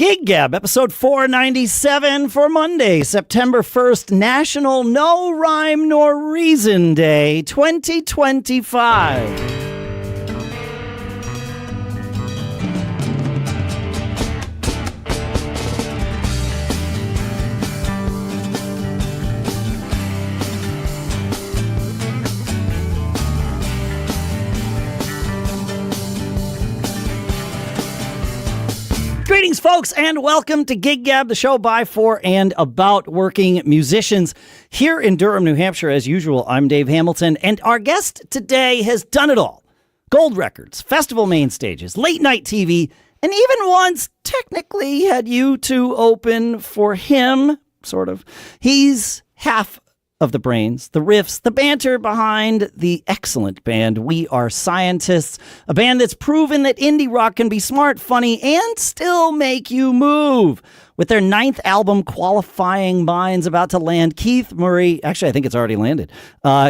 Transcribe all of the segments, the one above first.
Gig Gab, episode 497 for Monday, September 1st, National No Rhyme Nor Reason Day 2025. Greetings, folks, and welcome to Gig Gab, the show by, for, and about working musicians. Here in Durham, New Hampshire, as usual, I'm Dave Hamilton, and our guest today has done it all. Gold records, festival main stages, late-night TV, and even once technically had U2 open for him, sort of. He's half of the brains, the riffs, the banter behind the excellent band We Are Scientists, a band that's proven that indie rock can be smart, funny, and still make you move. With their 9th album, Qualifying Minds, about to land, Keith Murray, actually I think it's already landed,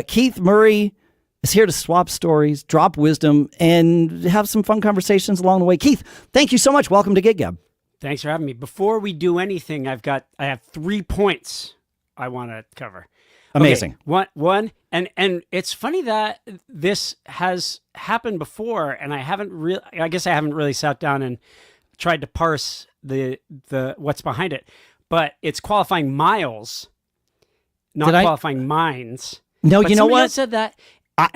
Keith Murray is here to swap stories, drop wisdom, and have some fun conversations along the way. Keith, thank you so much. Welcome to Gig Gab. Thanks for having me. Before we do anything, I have 3 points I want to cover. Amazing. Okay, one, and it's funny that this has happened before, and I guess I haven't really sat down and tried to parse the what's behind it, but it's qualifying miles, not qualifying minds. No, but you know what? Said that.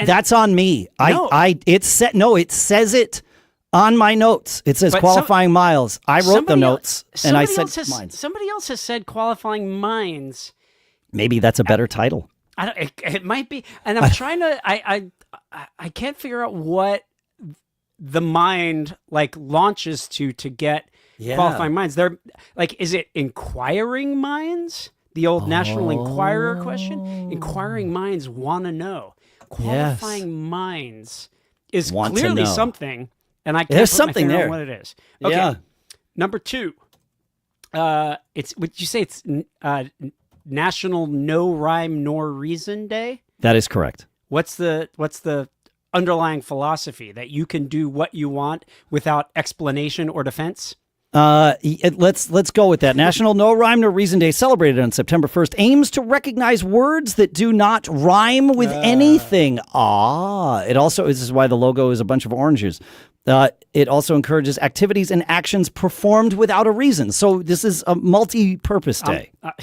That's on me. No. It says it on my notes. It says qualifying miles. I wrote the notes and I said minds. Somebody else has said qualifying minds. Maybe that's a better title. It might be, and I'm trying to. I can't figure out what the mind launches to get qualifying minds. They're is it inquiring minds? The old National Enquirer question. Inquiring minds want to know. Qualifying minds is clearly something, and I can't There's put something my finger there. on what it is. Okay. Yeah. Number 2. Would you say it's National No Rhyme Nor Reason Day? That is correct. What's the underlying philosophy? That you can do what you want without explanation or defense? Let's go with that. National No Rhyme Nor Reason Day, celebrated on September 1st, aims to recognize words that do not rhyme with anything. It also, this is why the logo is a bunch of oranges. It also encourages activities and actions performed without a reason. So this is a multi-purpose day. I'm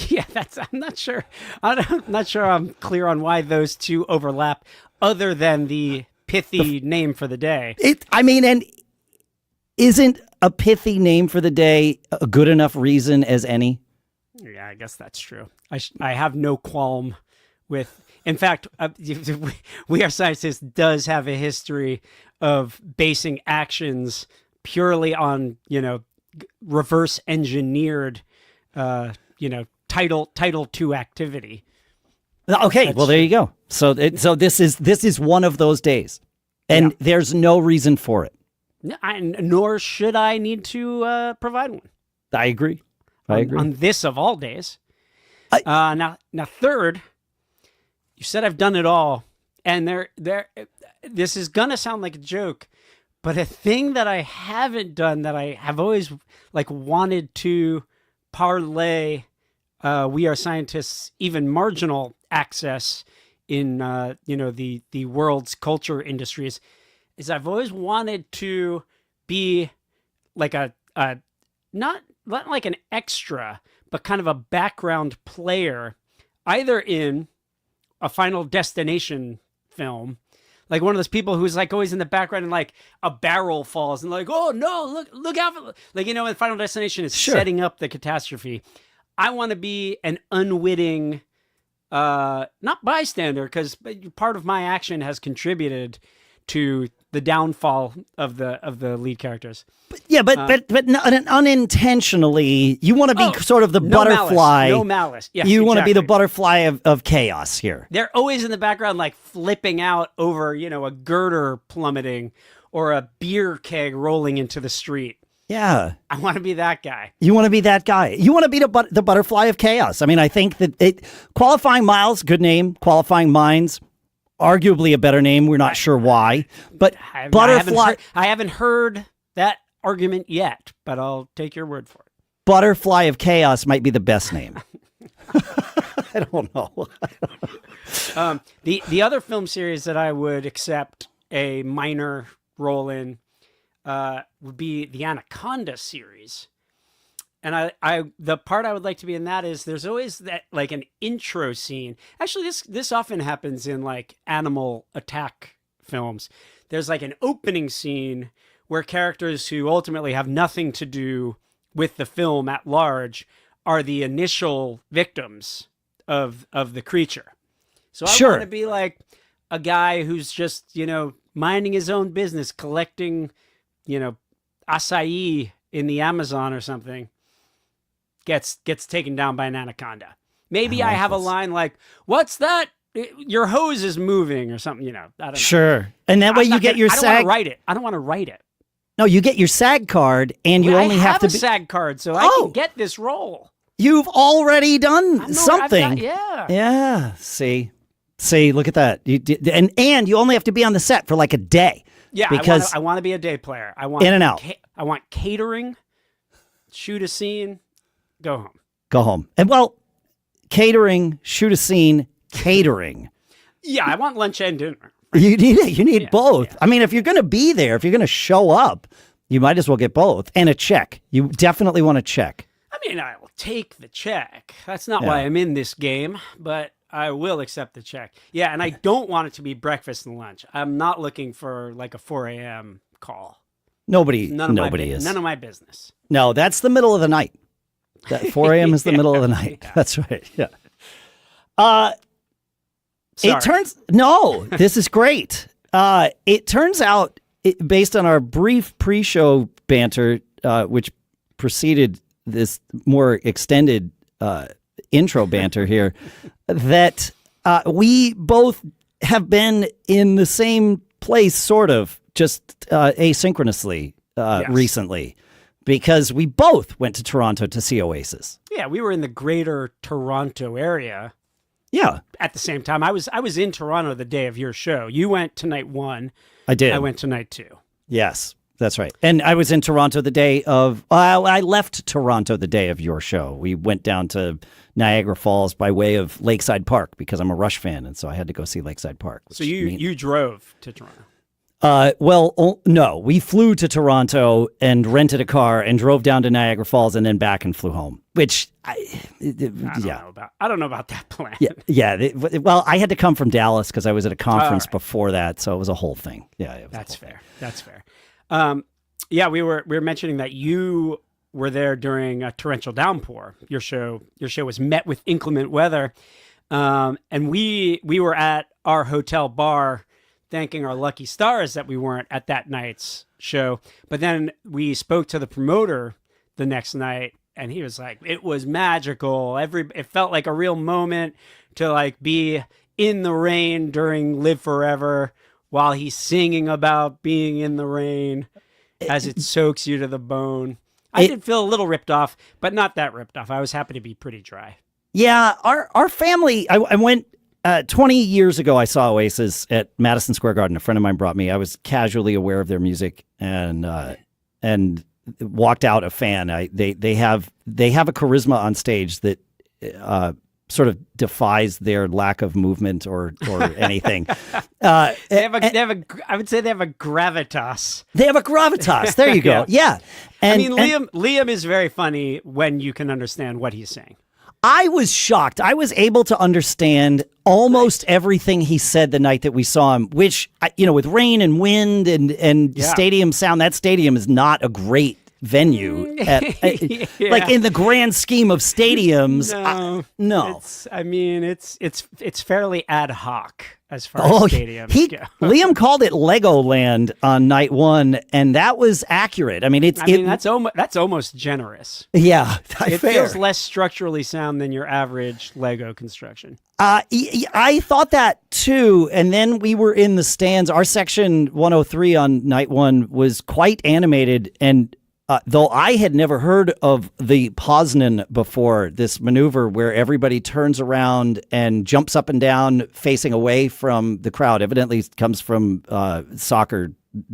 not sure. I'm not sure I'm clear on why those two overlap, other than the pithy name for the day. And isn't a pithy name for the day a good enough reason as any? Yeah, I guess that's true. I have no qualm with. In fact, We Are Scientists does have a history of basing actions purely on, reverse engineered, title to activity. Okay, well, there you go. So this is one of those days, and there's no reason for it. Nor should I need to provide one. I agree. On this of all days. Now, third, you said I've done it all, and this is gonna sound like a joke, but a thing that I haven't done that I have always wanted to parlay We Are Scientists' even marginal access in the world's culture industries is I've always wanted to be not like an extra, but kind of a background player, either in a Final Destination film, like one of those people who's always in the background and a barrel falls and oh no, look out for, when Final Destination is setting up the catastrophe. I want to be an unwitting, not bystander, because part of my action has contributed to the downfall of the lead characters. But unintentionally, you want to be sort of the butterfly. No malice. Yes, you want to be the butterfly of chaos here. They're always in the background, flipping out over, a girder plummeting or a beer keg rolling into the street. Yeah. I want to be that guy. You want to be that guy. You want to be the butterfly of chaos. I mean, I think that Qualifying Miles, good name. Qualifying Minds, arguably a better name. We're not sure why. But butterfly. I haven't heard that argument yet, but I'll take your word for it. Butterfly of Chaos might be the best name. I don't know. The other film series that I would accept a minor role in would be the Anaconda series. And the part I would like to be in that is there's always that like an intro scene. Actually, this often happens in like animal attack films. There's like an opening scene where characters who ultimately have nothing to do with the film at large are the initial victims of the creature. So I want to be like a guy who's just, minding his own business, collecting, acai in the Amazon or something, gets taken down by an anaconda. Maybe I have a line like, "What's that? Your hose is moving," or something, I don't know. Sure. And that way you get your SAG. I don't want to write it. No, you get your SAG card and you only have to be... a SAG card, so I can get this role. You've already done something. Yeah. Yeah. See, look at that. And you only have to be on the set for like a day. Yeah, because I want to be a day player. I want in and out. I want catering, shoot a scene, go home. Go home. And catering, shoot a scene, catering. Yeah, I want lunch and dinner. You need it. You need both. Yeah. I mean, if you're going to be there, if you're going to show up, you might as well get both. And a check. You definitely want a check. I mean, I will take the check. That's not why I'm in this game, but I will accept the check. Yeah, and I don't want it to be breakfast and lunch. I'm not looking for like a 4 a.m. call. Nobody is. None of my business. No, that's the middle of the night. That 4 a.m. is the middle of the night. Yeah. That's right. Yeah. This is great. It turns out, based on our brief pre-show banter, which preceded this more extended intro banter here, that we both have been in the same place, sort of, just asynchronously recently, because we both went to Toronto to see Oasis. Yeah, we were in the greater Toronto area. Yeah. At the same time, I was in Toronto the day of your show. You went to night 1. I did. I went to night 2. Yes, that's right. And I was in Toronto the day of... I left Toronto the day of your show. We went down to Niagara Falls by way of Lakeside Park because I'm a Rush fan, and so I had to go see Lakeside Park. So you drove to Toronto? No. We flew to Toronto and rented a car and drove down to Niagara Falls and then back and flew home, which... I don't know about that plan. Yeah. Well, I had to come from Dallas because I was at a conference before that, so it was a whole thing. Yeah, that's fair. That's fair. We were mentioning that you were there during a torrential downpour. Your show was met with inclement weather, and we were at our hotel bar, thanking our lucky stars that we weren't at that night's show. But then we spoke to the promoter the next night. And he was like, it was magical. It felt like a real moment to like be in the rain during Live Forever while he's singing about being in the rain as it soaks you to the bone. I did feel a little ripped off, but not that ripped off. I was happy to be pretty dry. Yeah, our family, I went 20 years ago, I saw Oasis at Madison Square Garden. A friend of mine brought me. I was casually aware of their music and walked out a fan. They have a charisma on stage that sort of defies their lack of movement or anything. I would say they have a gravitas. They have a gravitas. There you go. Yeah. And, Liam is very funny when you can understand what he's saying. I was shocked. I was able to understand almost everything he said the night that we saw him, which, with rain and wind and stadium sound, that stadium is not a great venue. Like in the grand scheme of stadiums. No. It's fairly ad hoc as far as stadiums go. Liam called it Legoland on night 1, and that was accurate. That's almost generous. Yeah, it feels less structurally sound than your average Lego construction. I thought that too, and then we were in the stands. Our section 103 on night 1 was quite animated, and though I had never heard of the Poznan before, this maneuver where everybody turns around and jumps up and down facing away from the crowd. Evidently comes from soccer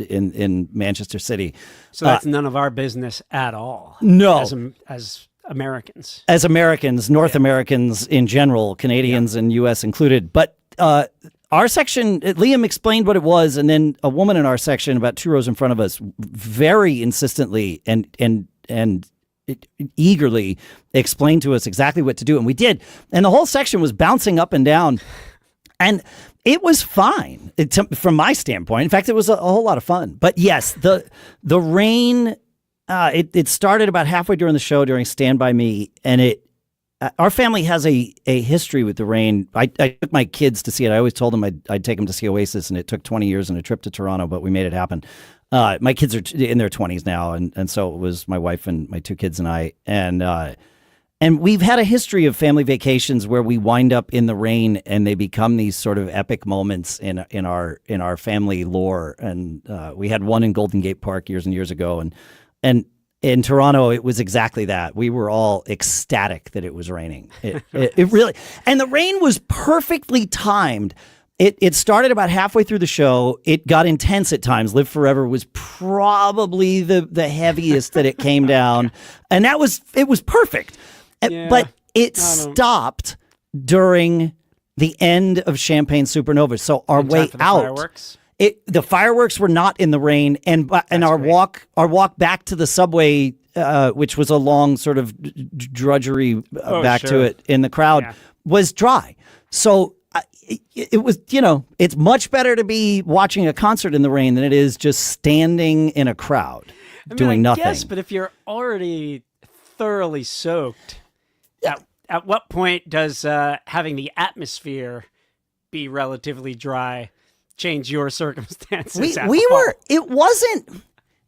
in Manchester City. So that's none of our business at all. No. As Americans. As Americans, North Americans in general, Canadians and U.S. included. But our section, Liam explained what it was, and then a woman in our section, about 2 rows in front of us, very insistently and eagerly explained to us exactly what to do, and we did. And the whole section was bouncing up and down, and it was fine from my standpoint. In fact, it was a whole lot of fun. But yes, the rain. It started about halfway during the show during Stand By Me, and our family has a history with the rain. I took my kids to see it. I always told them I'd take them to see Oasis, and it took 20 years and a trip to Toronto, but we made it happen. My kids are in their 20s now, and so it was my wife and my 2 kids and I, and we've had a history of family vacations where we wind up in the rain, and they become these sort of epic moments in our family lore. And we had one in Golden Gate Park years and years ago, and in Toronto, it was exactly that. We were all ecstatic that it was raining. It really, and the rain was perfectly timed. It started about halfway through the show. It got intense at times. Live Forever was probably the heaviest that it came down, and it was perfect. Yeah, but it stopped during the end of Champagne Supernova. So our way out. Fireworks? The fireworks were not in the rain, and our walk back to the subway, which was a long sort of drudgery back to it in the crowd, was dry. So it was, it's much better to be watching a concert in the rain than it is just standing in a crowd doing nothing. Yes, but if you're already thoroughly soaked, at what point does having the atmosphere be relatively dry change your circumstances?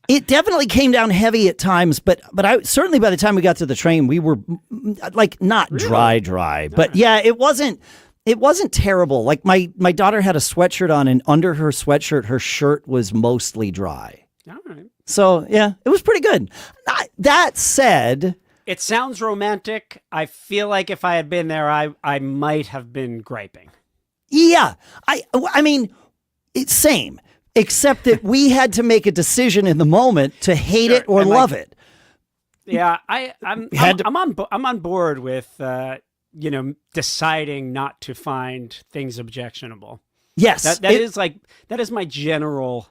It definitely came down heavy at times, but I certainly by the time we got to the train, we were like not dry, but yeah, it wasn't terrible. Like my daughter had a sweatshirt on, and under her sweatshirt, her shirt was mostly dry. All right. So yeah, it was pretty good. That said, it sounds romantic. I feel like if I had been there, I might have been griping. Yeah, I mean. It's same, except that we had to make a decision in the moment to hate it or love it. Yeah, I'm on board with deciding not to find things objectionable. Yes, that is my general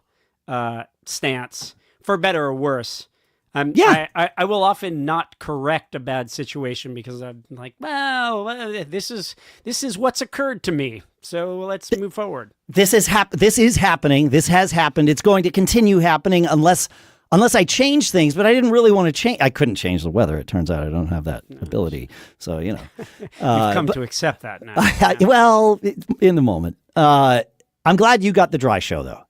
stance, for better or worse. I will often not correct a bad situation because I'm like, well, this is what's occurred to me. So let's move forward. This is happening. This has happened. It's going to continue happening unless I change things. But I didn't really want to change. I couldn't change the weather. It turns out I don't have that ability. So you've come to accept that now. Well, in the moment. I'm glad you got the dry show though.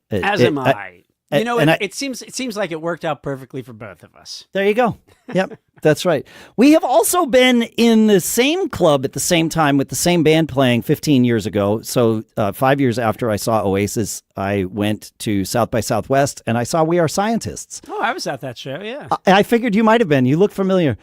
As am I. It seems like it worked out perfectly for both of us. There you go. Yep, that's right. We have also been in the same club at the same time with the same band playing 15 years ago. So 5 years after I saw Oasis, I went to South by Southwest and I saw We Are Scientists. Oh, I was at that show, yeah. I figured you might have been. You look familiar.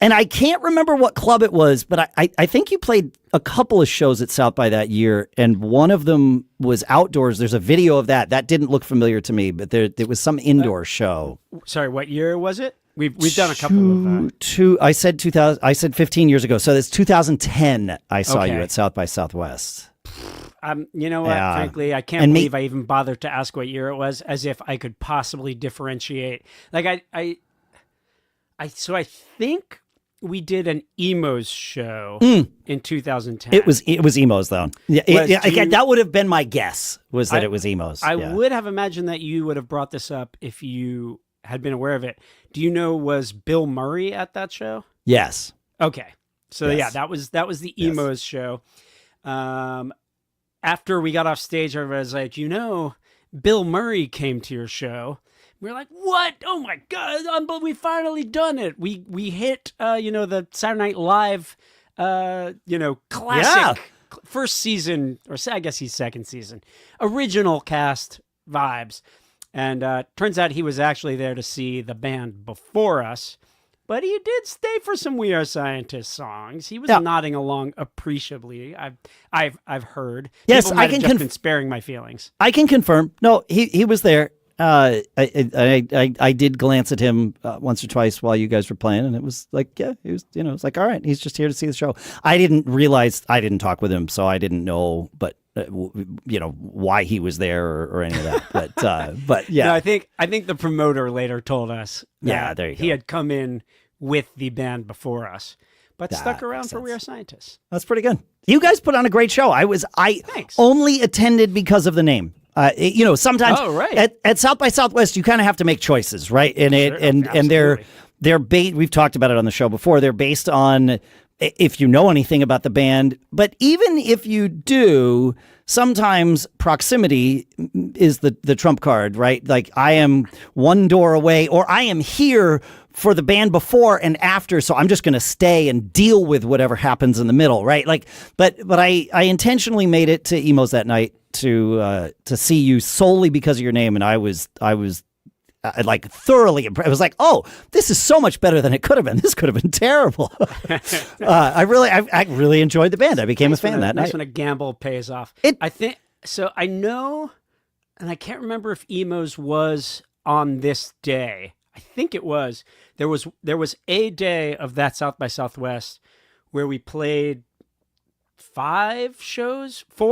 And I can't remember what club it was, but I think you played a couple of shows at South by that year, and one of them was outdoors. There's a video of that. That didn't look familiar to me, but there was some indoor show. Sorry, what year was it? We've done a couple of... I said 2000. I said 15 years ago, so it's 2010 I saw you at South by Southwest. You know what? Yeah. Frankly, I can't believe I even bothered to ask what year it was, as if I could possibly differentiate. Like so I think we did an emos show in 2010. It was emos though. Yeah, again, that would have been my guess. It was emos? I would have imagined that you would have brought this up if you had been aware of it. Do you know, was Bill Murray at that show? Yes. Okay. So yeah, that was the emos show. After we got off stage, everybody was like, Bill Murray came to your show. We were like, what? Oh my God, we finally done it. We hit, the Saturday Night Live, classic first season, or I guess he's second season, original cast vibes. And turns out he was actually there to see the band before us. But he did stay for some We Are Scientists songs. He was nodding along appreciably. I've heard. Yes, People might have just been sparing my feelings. I can confirm. No, he was there. I did glance at him once or twice while you guys were playing, and it was like, yeah, he was. It was like, all right, he's just here to see the show. I didn't realize, I didn't talk with him, so I didn't know, but why he was there or any of that. But yeah, no, I think the promoter later told us that there you he go. had come in with the band before us, but stuck around for We Are Scientists. That's pretty good. You guys put on a great show. I Thanks. only attended because of the name. Sometimes at South by Southwest, you kind of have to make choices, right? And they're we've talked about it on the show before. They're based on if you know anything about the band, but even if you do, sometimes proximity is the trump card, right? Like I am one door away, or I am here for the band before and after, so I'm just going to stay and deal with whatever happens in the middle, right? Like, but I intentionally made it to Emo's that night to see you solely because of your name, and I was like thoroughly impressed. I was like, oh, this is so much better than it could have been. This could have been terrible. I really enjoyed the band. I became a fan that night. Nice when a gamble pays off. I think so. I know, and I can't remember if Emo's was on this day. I think it was. There was a day of that South by Southwest where we played 4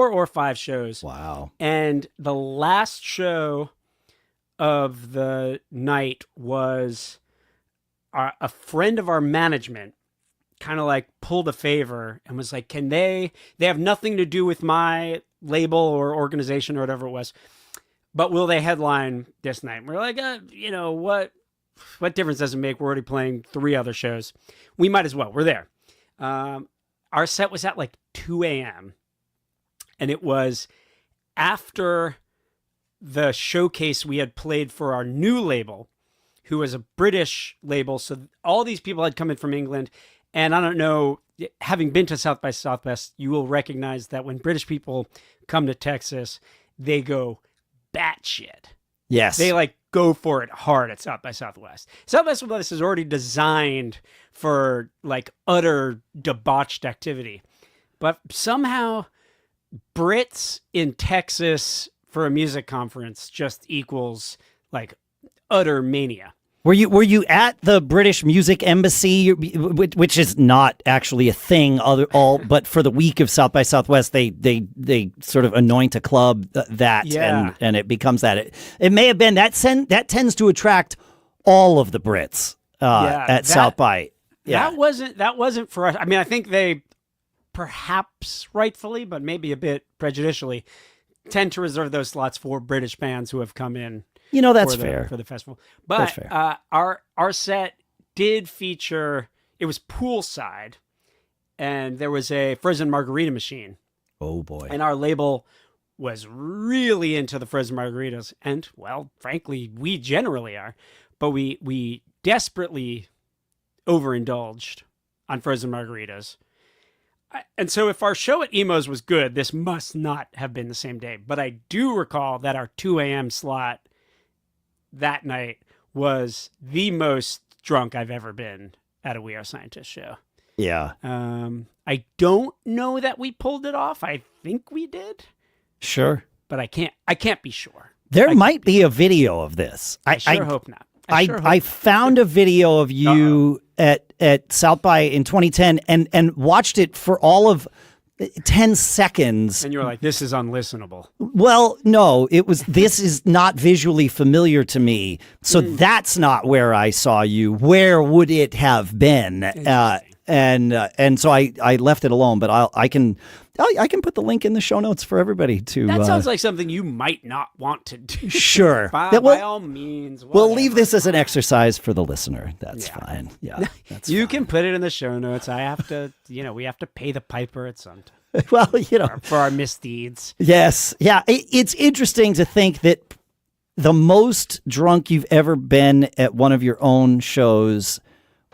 or 5 shows. Wow. And the last show of the night was a friend of our management kind of like pulled a favor and was like, can they have nothing to do with my label or organization or whatever it was, but will they headline this night? And we're like, what difference does it make? We're already playing 3 other shows. We might as well. We're there. Our set was at like 2 a.m. and it was after the showcase we had played for our new label, who was a British label. So all these people had come in from England. And I don't know, having been to South by Southwest, you will recognize that when British people come to Texas, they go batshit. Yes. They like go for it hard at South by Southwest. South by Southwest is already designed for like utter debauched activity. But somehow Brits in Texas for a music conference just equals like utter mania. Were you at the British Music Embassy, which is not actually a thing, but for the week of South by Southwest, they sort of anoint a club and it becomes that. It may have been that tends to attract all of the Brits at South by. Yeah, that wasn't for us. I mean, I think they perhaps rightfully, but maybe a bit prejudicially, tend to reserve those slots for British bands who have come in. That's fair for the festival. But our set did feature, it was poolside, and there was a frozen margarita machine. Oh boy. And our label was really into the frozen margaritas. And well, frankly, we generally are, but we desperately overindulged on frozen margaritas. And so if our show at Emo's was good, this must not have been the same day. But I do recall that our 2 a.m. slot that night was the most drunk I've ever been at a We Are Scientists show. Yeah. I don't know that we pulled it off. I think we did. Sure. But I can't be sure. There might be a video of this. I hope not. I found a video of you at South by in 2010 and watched it for all of 10 seconds. And you were like, this is unlistenable. Well, no, this is not visually familiar to me. So that's not where I saw you. Where would it have been? And so I left it alone, but I can put the link in the show notes for everybody to. That sounds like something you might not want to do. Sure. by all means. Whatever. We'll leave this as an exercise for the listener. That's fine. Yeah. That's you fine. can put it in the show notes. I have to, we have to pay the piper at some time. Well, for our misdeeds. Yes. Yeah. It's interesting to think that the most drunk you've ever been at one of your own shows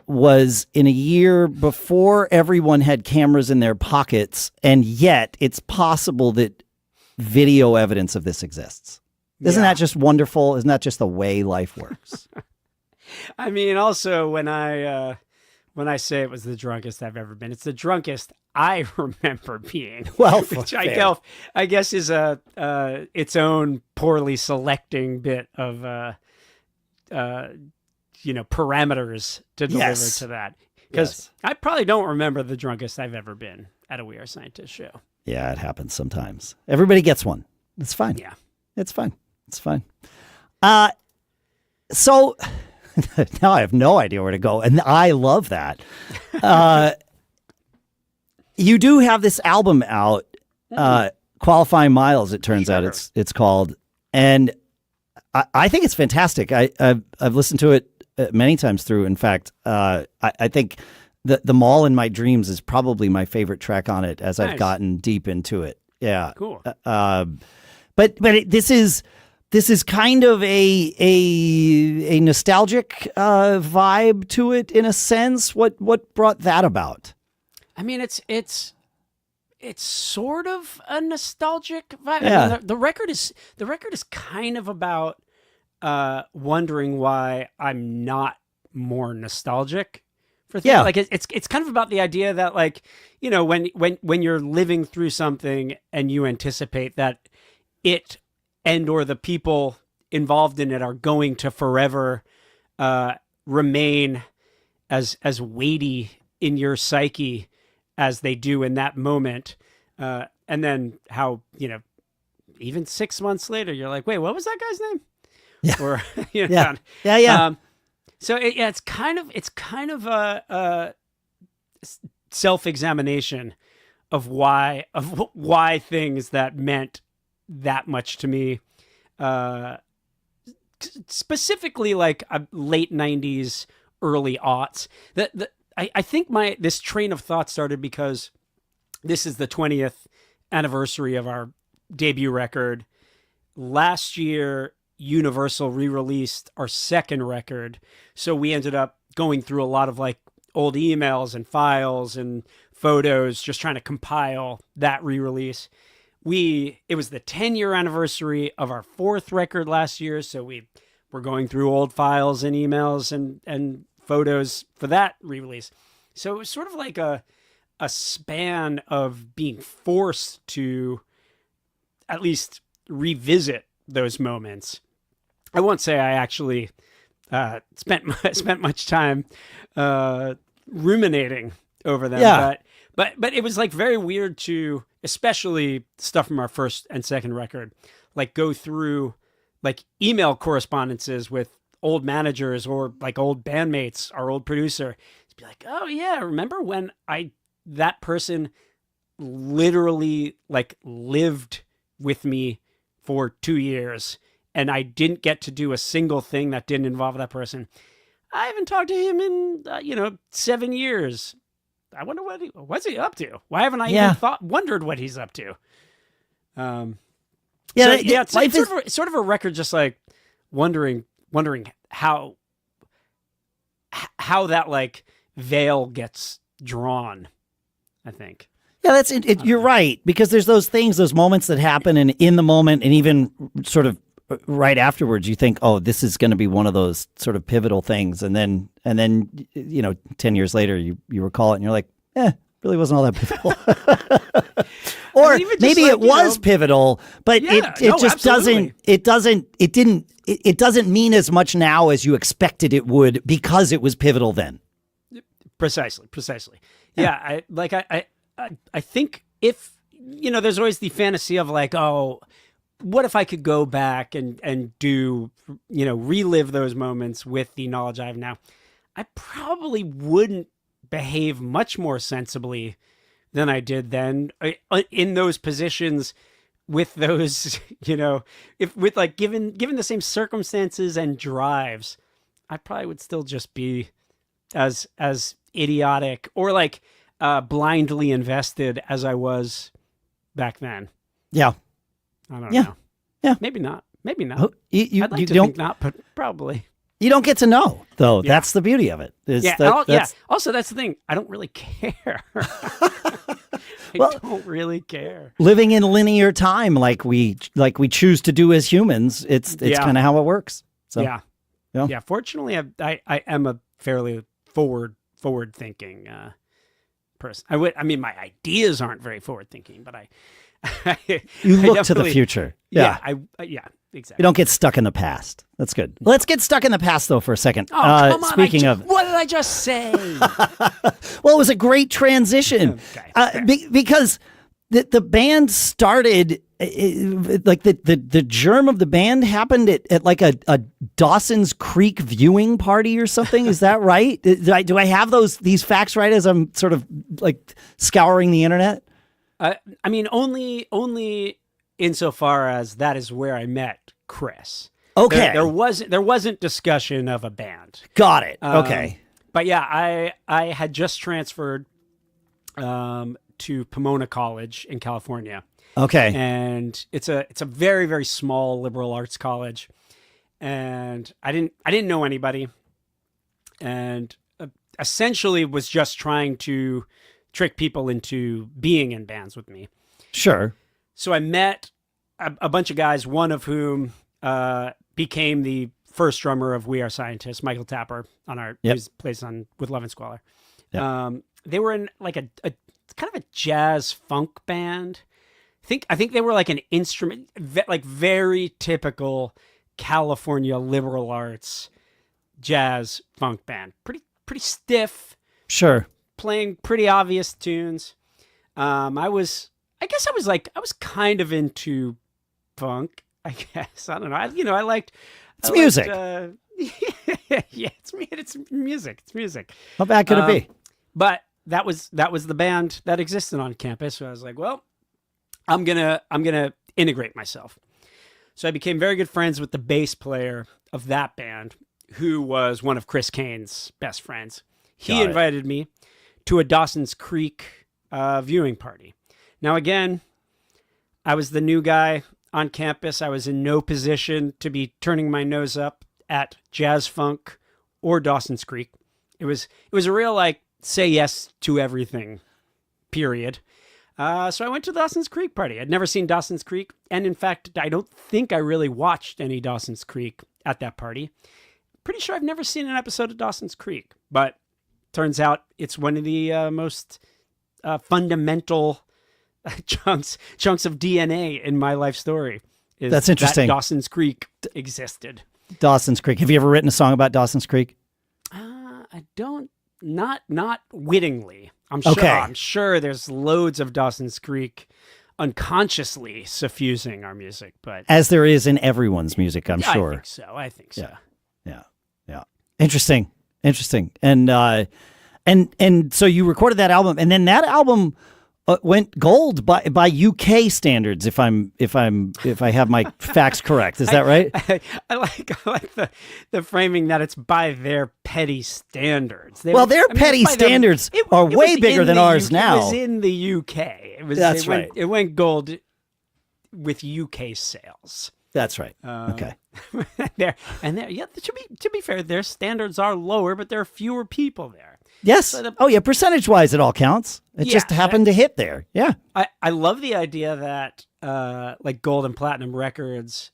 was in a year before everyone had cameras in their pockets, and yet it's possible that video evidence of this exists. Isn't that just wonderful? Isn't that just the way life works? I mean, also when I say it was the drunkest I've ever been, it's the drunkest I remember being. Well, which fair. I guess is its own poorly selecting bit of parameters to deliver Yes. to that. Because Yes. I probably don't remember the drunkest I've ever been at a We Are Scientists show. Yeah, it happens sometimes. Everybody gets one. It's fine. Yeah. It's fine. It's fine. So now I have no idea where to go, and I love that. You do have this album out, Qualifying Miles. It turns out it's called, and I think it's fantastic. I've listened to it many times through. In fact, I think the Mall in My Dreams is probably my favorite track on it as I've gotten deep into it. Yeah, cool. This is kind of a nostalgic vibe to it in a sense. What brought that about? I mean, it's sort of a nostalgic vibe. Yeah. I mean, the record is kind of about wondering why I'm not more nostalgic for things. Yeah. Like it's kind of about the idea that, like, you know, when you're living through something and you anticipate that it and or the people involved in it are going to forever remain as weighty in your psyche as they do in that moment, and then how, you know, even 6 months later you're like, wait, what was that guy's name? Yeah. Or you know, Yeah. So it's kind of a self-examination of why things that meant that much to me, specifically like late 90s, early aughts. I think this train of thought started because this is the 20th anniversary of our debut record. Last year, Universal re-released our second record, so we ended up going through a lot of like old emails and files and photos, just trying to compile that re-release. It was the 10-year anniversary of our fourth record last year, so we were going through old files and emails and photos for that re-release. So it was sort of like a span of being forced to at least revisit those moments. I won't say I actually spent much time ruminating over them, Yeah. but it was like very weird to, especially stuff from our first and second record, like go through like email correspondences with old managers or like old bandmates, our old producer, to be like, oh yeah, remember when that person literally like lived with me for 2 years and I didn't get to do a single thing that didn't involve that person. I haven't talked to him in 7 years. I wonder what's he up to? Why haven't I even wondered what he's up to? It's sort of a record, just like wondering how that like veil gets drawn, I think. Yeah, that's it. You're right, because there's those things, those moments that happen, and in the moment, and even sort of right afterwards, you think, "Oh, this is going to be one of those sort of pivotal things," and then 10 years later, you recall it, and you're like, really wasn't all that pivotal. Or maybe it was pivotal, but it doesn't mean as much now as you expected it would because it was pivotal then. Precisely. Yeah, I think if, there's always the fantasy of like, oh, what if I could go back and do, relive those moments with the knowledge I have now? I probably wouldn't behave much more sensibly than I did then in those positions with those, if with like given the same circumstances and drives, I probably would still just be as idiotic or like blindly invested as I was back then. Yeah. I don't know. Yeah. Maybe not. I'd like to think not, but probably. You don't get to know, though. Yeah. That's the beauty of it. Also, that's the thing. I don't really care. I don't really care. Living in linear time, like we choose to do as humans, it's kind of how it works. So. Yeah. Yeah. Fortunately, I am a fairly forward thinking person. I mean, my ideas aren't very forward thinking, but you look to the future. Yeah. Yeah, exactly. You don't get stuck in the past. That's good. Let's get stuck in the past, though, for a second. Oh, come on. Speaking of... What did I just say? Well, it was a great transition. Okay. Because the band started, like the germ of the band happened at like a Dawson's Creek viewing party or something. Is that right? Do I have these facts right as I'm sort of like scouring the internet? I mean, only insofar as that is where I met Chris. Okay. There wasn't discussion of a band. Got it. Okay. But yeah, I had just transferred to Pomona College in California. Okay. And it's a very, very small liberal arts college. And I didn't know anybody, and essentially was just trying to trick people into being in bands with me. Sure. So I met a bunch of guys, one of whom became the first drummer of We Are Scientists, Michael Tapper, on our plays on with Love and Squalor. Yep. They were in like a kind of a jazz funk band. I think they were like an instrument, like very typical California liberal arts jazz funk band. Pretty stiff. Sure. Playing pretty obvious tunes. I was kind of into funk, I guess. I don't know. I liked music. Yeah, it's music. It's music. How bad could it be? But that was the band that existed on campus. So I was like, well, I'm gonna integrate myself. So I became very good friends with the bass player of that band, who was one of Chris Cain's best friends. He invited me to a Dawson's Creek viewing party. Now, again, I was the new guy on campus. I was in no position to be turning my nose up at jazz funk or Dawson's Creek. It was a real, like, say yes to everything, period. So I went to Dawson's Creek party. I'd never seen Dawson's Creek. And in fact, I don't think I really watched any Dawson's Creek at that party. Pretty sure I've never seen an episode of Dawson's Creek. But turns out it's one of the most fundamental chunks of DNA in my life story. That's interesting. That Dawson's Creek existed. Dawson's Creek. Have you ever written a song about Dawson's Creek? I don't. Not wittingly. I'm sure there's loads of Dawson's Creek unconsciously suffusing our music, but as there is in everyone's music, I'm sure. I think so. Yeah. Interesting. And so you recorded that album, and then that album went gold by UK standards. If I have my facts correct, is that right? I like the framing that it's by their petty standards. Their petty standards are way bigger than ours now. It was in the UK. That's right. It went gold with UK sales. That's right. Okay. Yeah. To be fair, their standards are lower, but there are fewer people there. Yes. So percentage-wise, it all counts. It just happened to hit there. Yeah. I love the idea that like gold and platinum records,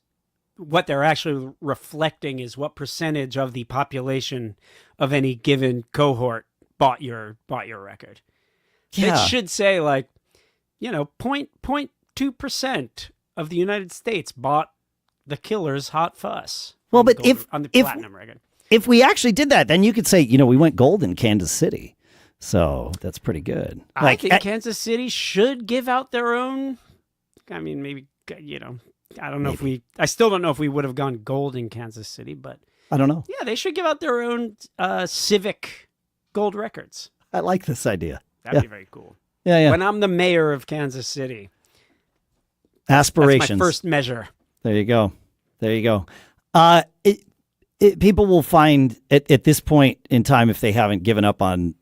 what they're actually reflecting is what percentage of the population of any given cohort bought your record. Yeah. It should say 0.2% of the United States bought the Killer's Hot Fuss. Well, but on the platinum record. If we actually did that, then you could say, we went gold in Kansas City. So that's pretty good. I think Kansas City should give out their own. I mean, maybe, I don't know I still don't know if we would have gone gold in Kansas City, but I don't know. Yeah, they should give out their own civic gold records. I like this idea. That'd be very cool. Yeah. When I'm the mayor of Kansas City. Aspirations. That's my first measure. There you go. People will find at this point in time, if they haven't given up on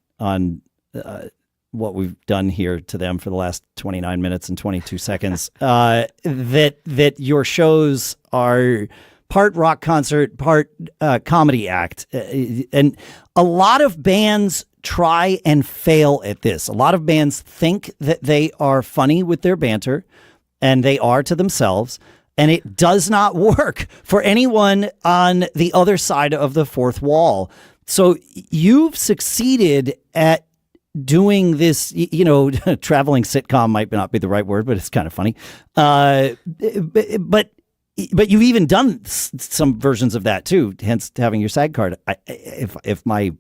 what we've done here to them for the last 29 minutes and 22 seconds, that your shows are part rock concert, part comedy act. And a lot of bands try and fail at this. A lot of bands think that they are funny with their banter, and they are to themselves. and it does not work for anyone on the other side of the fourth wall. So you've succeeded at doing this, traveling sitcom might not be the right word, but it's kind of funny. But you've even done some versions of that too, hence having your SAG card. If my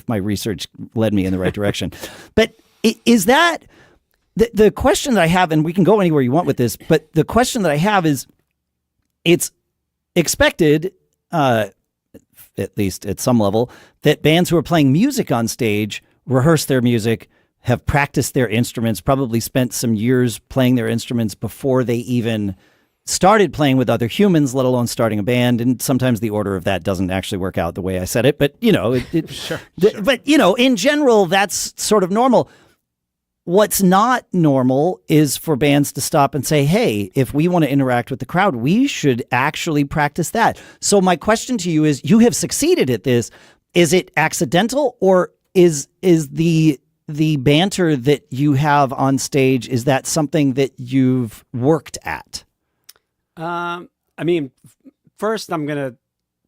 research led me in the right direction. But is that the question that I have, and we can go anywhere you want with this, but the question that I have is, it's expected, at least at some level, that bands who are playing music on stage rehearse their music, have practiced their instruments, probably spent some years playing their instruments before they even started playing with other humans, let alone starting a band. And sometimes the order of that doesn't actually work out the way I said it, but Sure. But in general, that's sort of normal. What's not normal is for bands to stop and say, hey, if we want to interact with the crowd, we should actually practice that. So my question to you is, you have succeeded at this. Is it accidental, or is the banter that you have on stage, is that something that you've worked at? First, I'm going to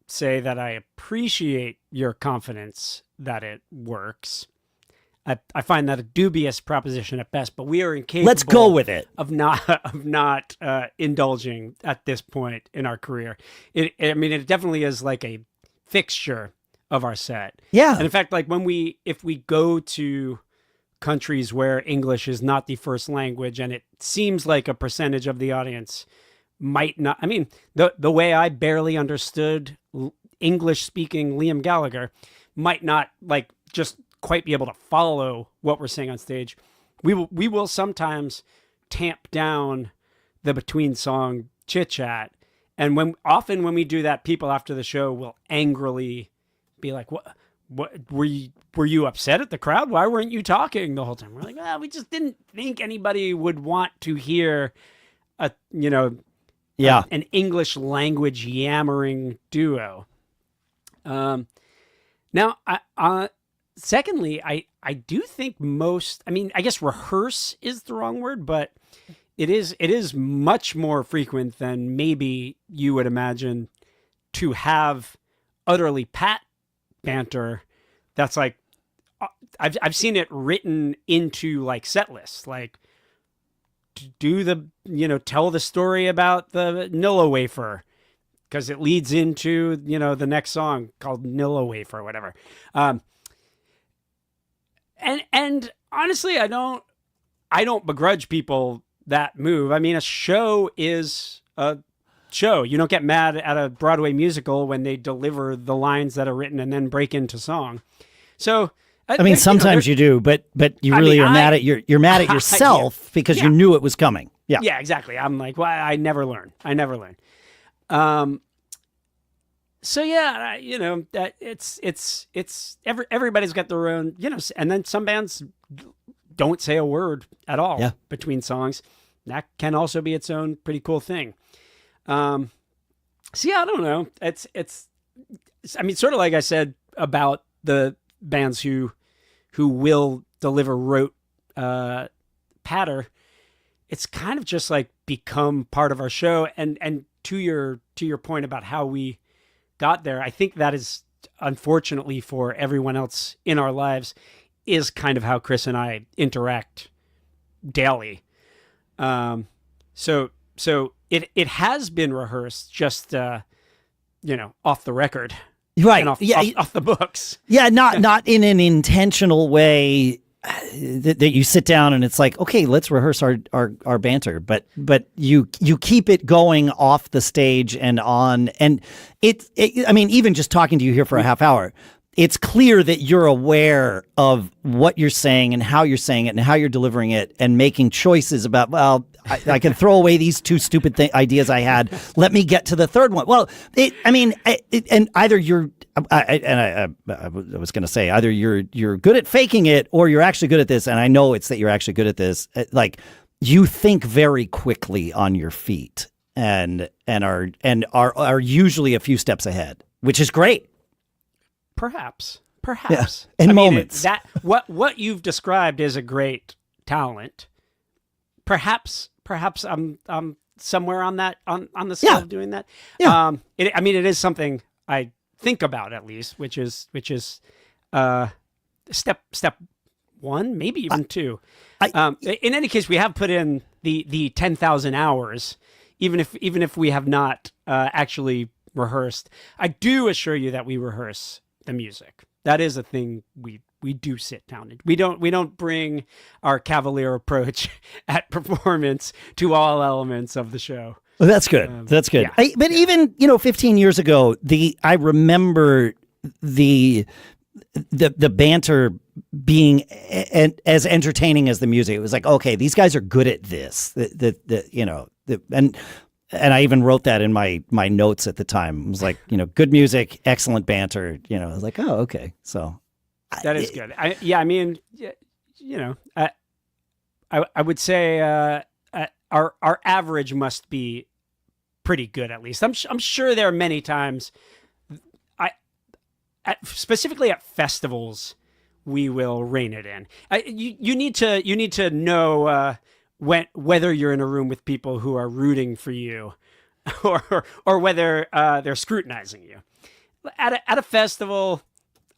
say that I appreciate your confidence that it works. I find that a dubious proposition at best, but we are incapable. Let's go with it. Of not indulging at this point in our career. It definitely is like a fixture of our set. Yeah. And in fact, like if we go to countries where English is not the first language, and it seems like a percentage of the audience might not. I mean, the way I barely understood English speaking Liam Gallagher might not like just quite be able to follow what we're saying on stage. We will sometimes tamp down the between song chit chat, and when we do that, people after the show will angrily be like, "What were you upset at the crowd? Why weren't you talking the whole time?" We're like, "Well, we just didn't think anybody would want to hear an English language yammering duo." Now, secondly, I do think I guess rehearse is the wrong word, but it is much more frequent than maybe you would imagine to have utterly pat banter that's like, I've seen it written into like set lists, like tell the story about the Nilla wafer, because it leads into the next song called Nilla wafer or whatever. And honestly, I don't begrudge people that move. I mean, a show is a show. You don't get mad at a Broadway musical when they deliver the lines that are written and then break into song. So I mean, sometimes you do, but you really are mad at you're mad at yourself because you knew it was coming. Yeah. Yeah, exactly. I'm like, well, I never learn. So yeah, that it's everybody's got their own, and then some bands don't say a word at all between songs. That can also be its own pretty cool thing. So yeah, I don't know. It's sort of like I said about the bands who will deliver rote patter. It's kind of just like become part of our show. And to your point about how we got there, I think that is, unfortunately for everyone else in our lives, is kind of how Chris and I interact daily. So it has been rehearsed, just off the record, right? And off the books. Yeah, not in an intentional way that you sit down and it's like, okay, let's rehearse our banter, but you keep it going off the stage and on, and I mean, even just talking to you here for a half hour, it's clear that you're aware of what you're saying and how you're saying it and how you're delivering it and making choices about, well, I can throw away these two stupid ideas I had. Let me get to the third one. Well, and either you're, I was going to say, either you're good at faking it or you're actually good at this. And I know it's that you're actually good at this. Like, you think very quickly on your feet and are usually a few steps ahead, which is great. Perhaps. Yeah. In moments. What you've described is a great talent. Perhaps I'm somewhere on that on the scale of doing that. Yeah. I mean, it is something I think about at least, which is step one, maybe even two. In any case, we have put in the 10,000 hours, even if we have not actually rehearsed. I do assure you that we rehearse the music. That is a thing we do sit down and we don't bring our cavalier approach at performance to all elements of the show. Well, that's good. That's good. Yeah. But even 15 years ago, I remember the banter being as entertaining as the music. It was like, okay, these guys are good at this. And I even wrote that in my notes at the time. It was like, good music, excellent banter. I was like, oh, okay. So that is good. I would say our average must be pretty good, at least. I'm sure there are many times, specifically at festivals, we will rein it in. You need to know whether you're in a room with people who are rooting for you, or whether they're scrutinizing you. At a festival,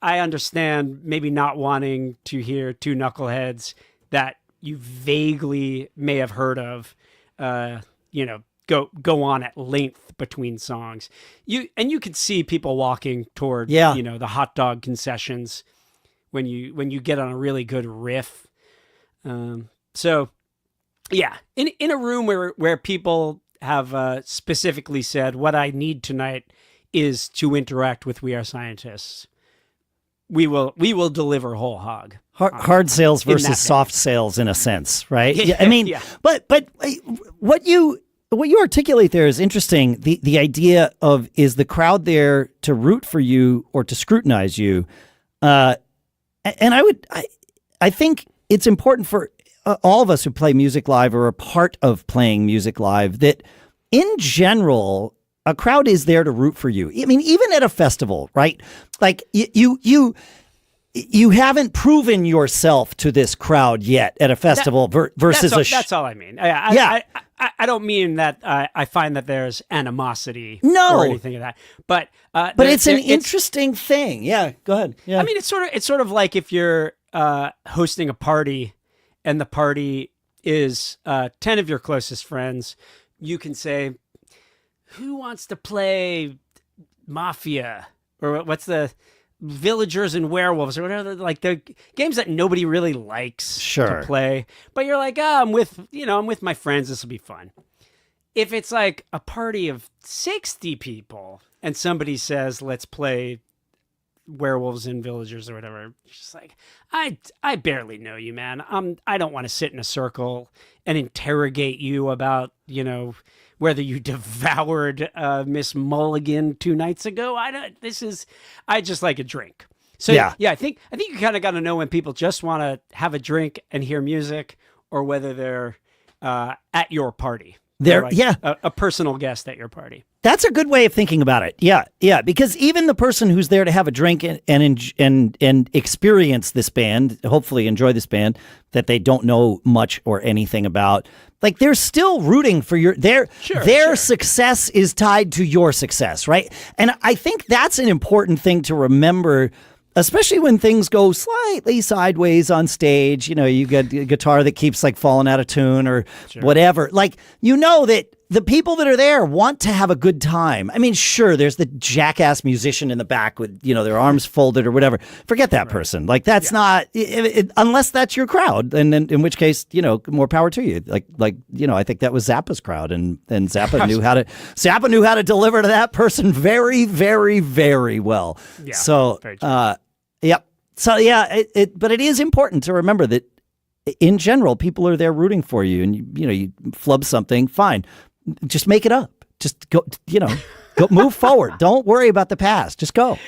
I understand maybe not wanting to hear two knuckleheads that you vaguely may have heard of, go on at length between songs. You could see people walking toward, the hot dog concessions when you get on a really good riff. So yeah, in a room where people have specifically said, what I need tonight is to interact with We Are Scientists, we will deliver whole hog. Hard sales versus soft sales, in a sense, right? Yeah, I mean, but what you articulate there is interesting. The idea of, is the crowd there to root for you or to scrutinize you? And I think it's important for all of us who play music live or are part of playing music live that, in general, a crowd is there to root for you. I mean, even at a festival, right? Like you haven't proven yourself to this crowd yet at a festival versus that's all I mean. I don't mean that I find that there's animosity or anything of that. But it's an interesting thing. Yeah, go ahead. Yeah. I mean, it's sort of like if you're hosting a party and the party is 10 of your closest friends, you can say, who wants to play Mafia, or what's the Villagers and Werewolves, or whatever, like the games that nobody really likes to play, but you're like, I'm with my friends, this will be fun. If it's like a party of 60 people and somebody says, let's play Werewolves and Villagers or whatever, it's just like, I barely know you, man. I don't want to sit in a circle and interrogate you about, whether you devoured Miss Mulligan 2 nights ago. I just like a drink. So yeah, I think you kind of got to know when people just want to have a drink and hear music, or whether they're at your party. They're like a personal guest at your party. That's a good way of thinking about it. Yeah, because even the person who's there to have a drink and experience this band, hopefully enjoy this band that they don't know much or anything about, like, they're still rooting for their success is tied to your success, right? And I think that's an important thing to remember, especially when things go slightly sideways on stage. You get a guitar that keeps like falling out of tune or whatever. Like, that the people that are there want to have a good time. I mean, sure, there's the jackass musician in the back with, their arms folded or whatever. Forget that person. Like, that's not, unless that's your crowd. And then, in which case, more power to you. Like, I think that was Zappa's crowd, and Zappa knew how to deliver to that person very, very, very well. Yeah. So, yep. So yeah, but it is important to remember that in general, people are there rooting for you, and you flub something, fine. Just make it up. Just go, go move forward. Don't worry about the past. Just go.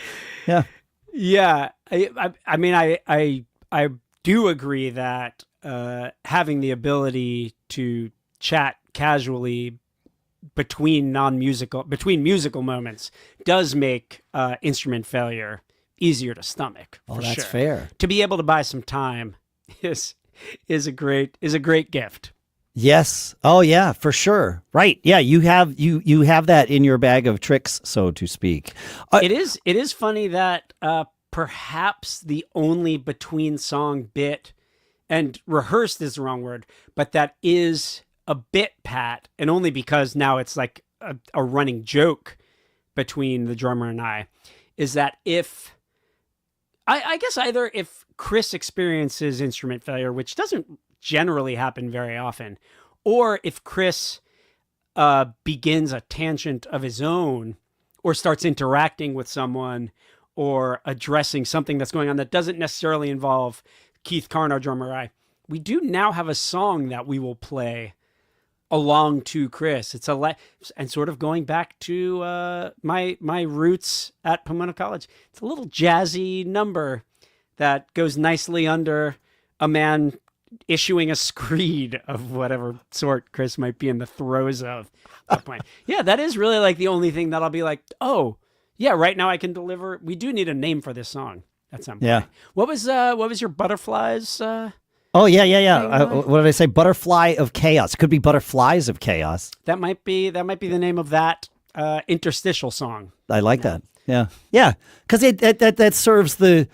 Yeah. Yeah. I mean, I do agree that having the ability to chat casually between musical moments does make instrument failure easier to stomach. Oh, that's fair. To be able to buy some time is a great gift. Yes. Oh yeah, for sure. Right. Yeah, you have that in your bag of tricks, so to speak. It is funny that perhaps the only between song bit, and rehearsed is the wrong word, but that is a bit, Pat, and only because now it's like a running joke between the drummer and I, is that if I guess either if Chris experiences instrument failure, which doesn't generally happen very often, or if Chris begins a tangent of his own or starts interacting with someone or addressing something that's going on that doesn't necessarily involve Keith Carn, our drummer, I, we do now have a song that we will play along to Chris. It's and sort of going back to my roots at Pomona College. It's a little jazzy number that goes nicely under a man issuing a screed of whatever sort Chris might be in the throes of. Yeah, that is really like the only thing that I'll be like, oh, yeah, right now I can deliver. We do need a name for this song at some point. Yeah. What was your Butterflies? Oh yeah. What did I say? Butterfly of Chaos. It could be Butterflies of Chaos. That might be the name of that interstitial song. I like that. Yeah, because that serves the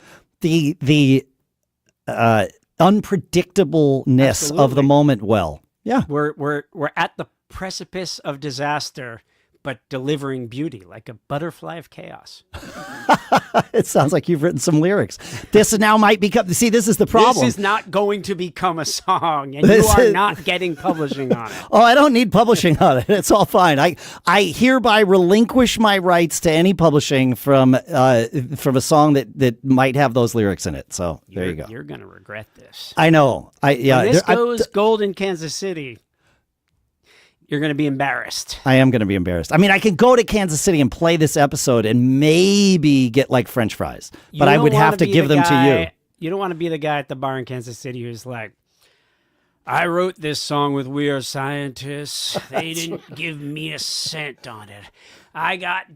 unpredictableness Absolutely. of the moment well. Yeah, we're at the precipice of disaster, but delivering beauty like a butterfly of chaos. It sounds like you've written some lyrics. This now might become. See, this is the problem. This is not going to become a song, and you are not getting publishing on it. Oh, I don't need publishing on it. It's all fine. I hereby relinquish my rights to any publishing from a song that might have those lyrics in it. So there you go. You're gonna regret this. I know. When this goes gold in Kansas City, you're going to be embarrassed. I am going to be embarrassed. I mean, I can go to Kansas City and play this episode and maybe get like French fries, but I would have to give them to you. You don't want to be the guy at the bar in Kansas City who's like, I wrote this song with We Are Scientists. They didn't give me a cent on it. I got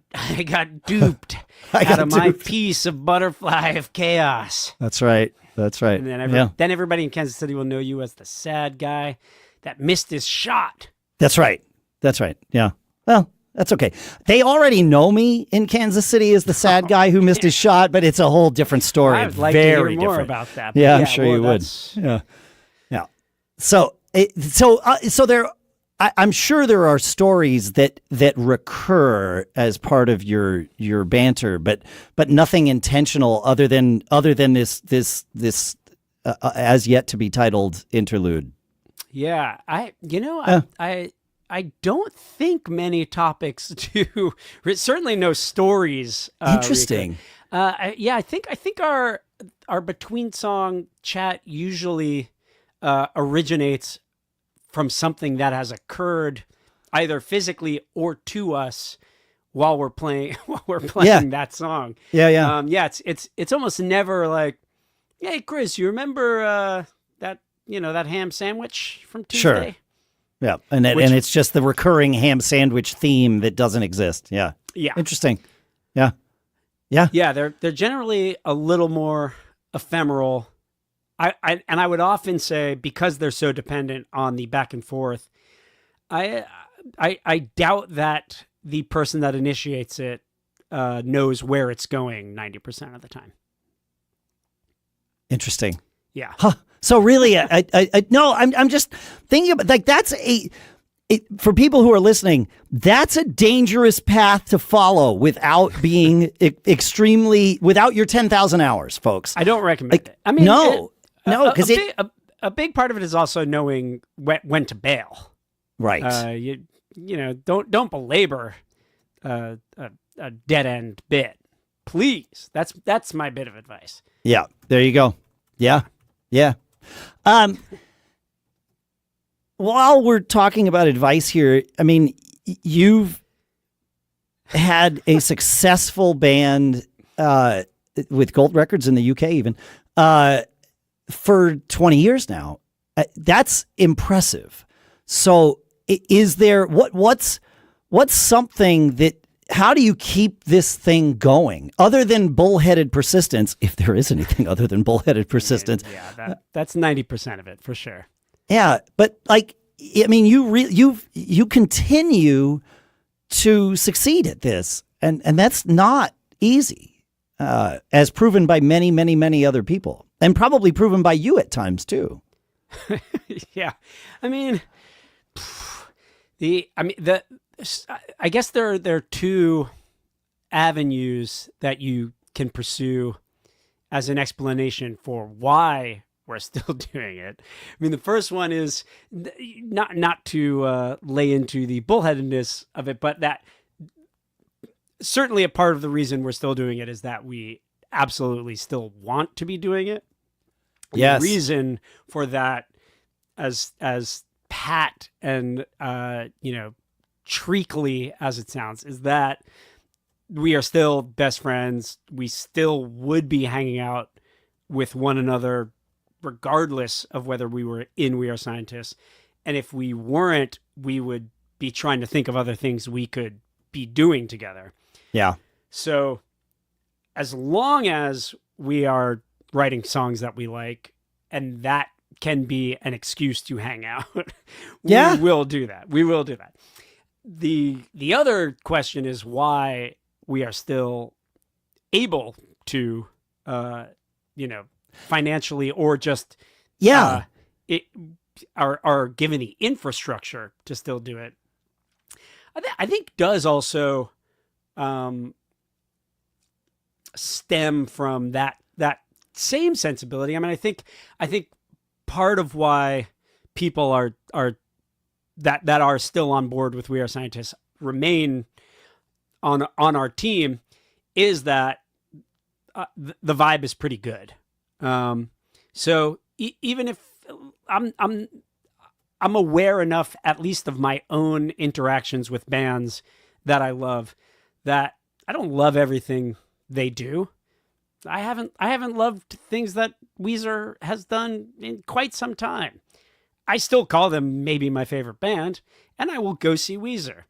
duped out of my piece of Butterfly of Chaos. That's right. And then everybody in Kansas City will know you as the sad guy that missed his shot. That's right. Yeah. Well, that's okay. They already know me in Kansas City as the sad guy who missed his shot, but it's a whole different story. I would like Very to hear more different. about that. Yeah, I'm sure you would. Yeah. So there, I'm sure there are stories that recur as part of your banter, but nothing intentional other than this as yet to be titled interlude. Yeah, I don't think many topics do. Certainly no stories. Interesting. I think our between song chat usually originates from something that has occurred either physically or to us while we're playing that song. Yeah. It's almost never like, hey Chris, you remember that ham sandwich from Tuesday? Sure. Yeah, and it's just the recurring ham sandwich theme that doesn't exist. Yeah. Yeah. Interesting. Yeah. They're generally a little more ephemeral. I would often say, because they're so dependent on the back and forth, I doubt that the person that initiates it knows where it's going 90% of the time. Interesting. Yeah. Huh. So really, no, I'm just thinking about, like, for people who are listening, that's a dangerous path to follow without being without your 10,000 hours, folks. I don't recommend it. I mean, no, because a big part of it is also knowing when to bail. Right. Don't belabor a dead end bit, please. That's my bit of advice. Yeah. There you go. Yeah. While we're talking about advice here, I mean, you've had a successful band with Gold Records in the UK even for 20 years now. That's impressive. So is there what's something that, how do you keep this thing going other than bullheaded persistence, if there is anything other than bullheaded persistence? Yeah, that's 90% of it for sure. Yeah, but like, I mean, you continue to succeed at this, and that's not easy, as proven by many, many, many other people, and probably proven by you at times too. Yeah, I mean, I guess there are two avenues that you can pursue as an explanation for why we're still doing it. I mean, the first one is not to lay into the bullheadedness of it, but that certainly a part of the reason we're still doing it is that we absolutely still want to be doing it. Yes. The reason for that, as pat and treacly as it sounds, is that we are still best friends. We still would be hanging out with one another regardless of whether we were in We Are Scientists. And if we weren't, we would be trying to think of other things we could be doing together. Yeah. So as long as we are writing songs that we like, and that can be an excuse to hang out, we will do that. We will do that. The other question is why we are still able to, financially or just are given the infrastructure to still do it. I think does also stem from that same sensibility. I mean, I think part of why people are that are still on board with We Are Scientists remain on our team is that the vibe is pretty good. So even if I'm aware enough, at least of my own interactions with bands that I love, that I don't love everything they do. I haven't loved things that Weezer has done in quite some time. I still call them maybe my favorite band, and I will go see Weezer.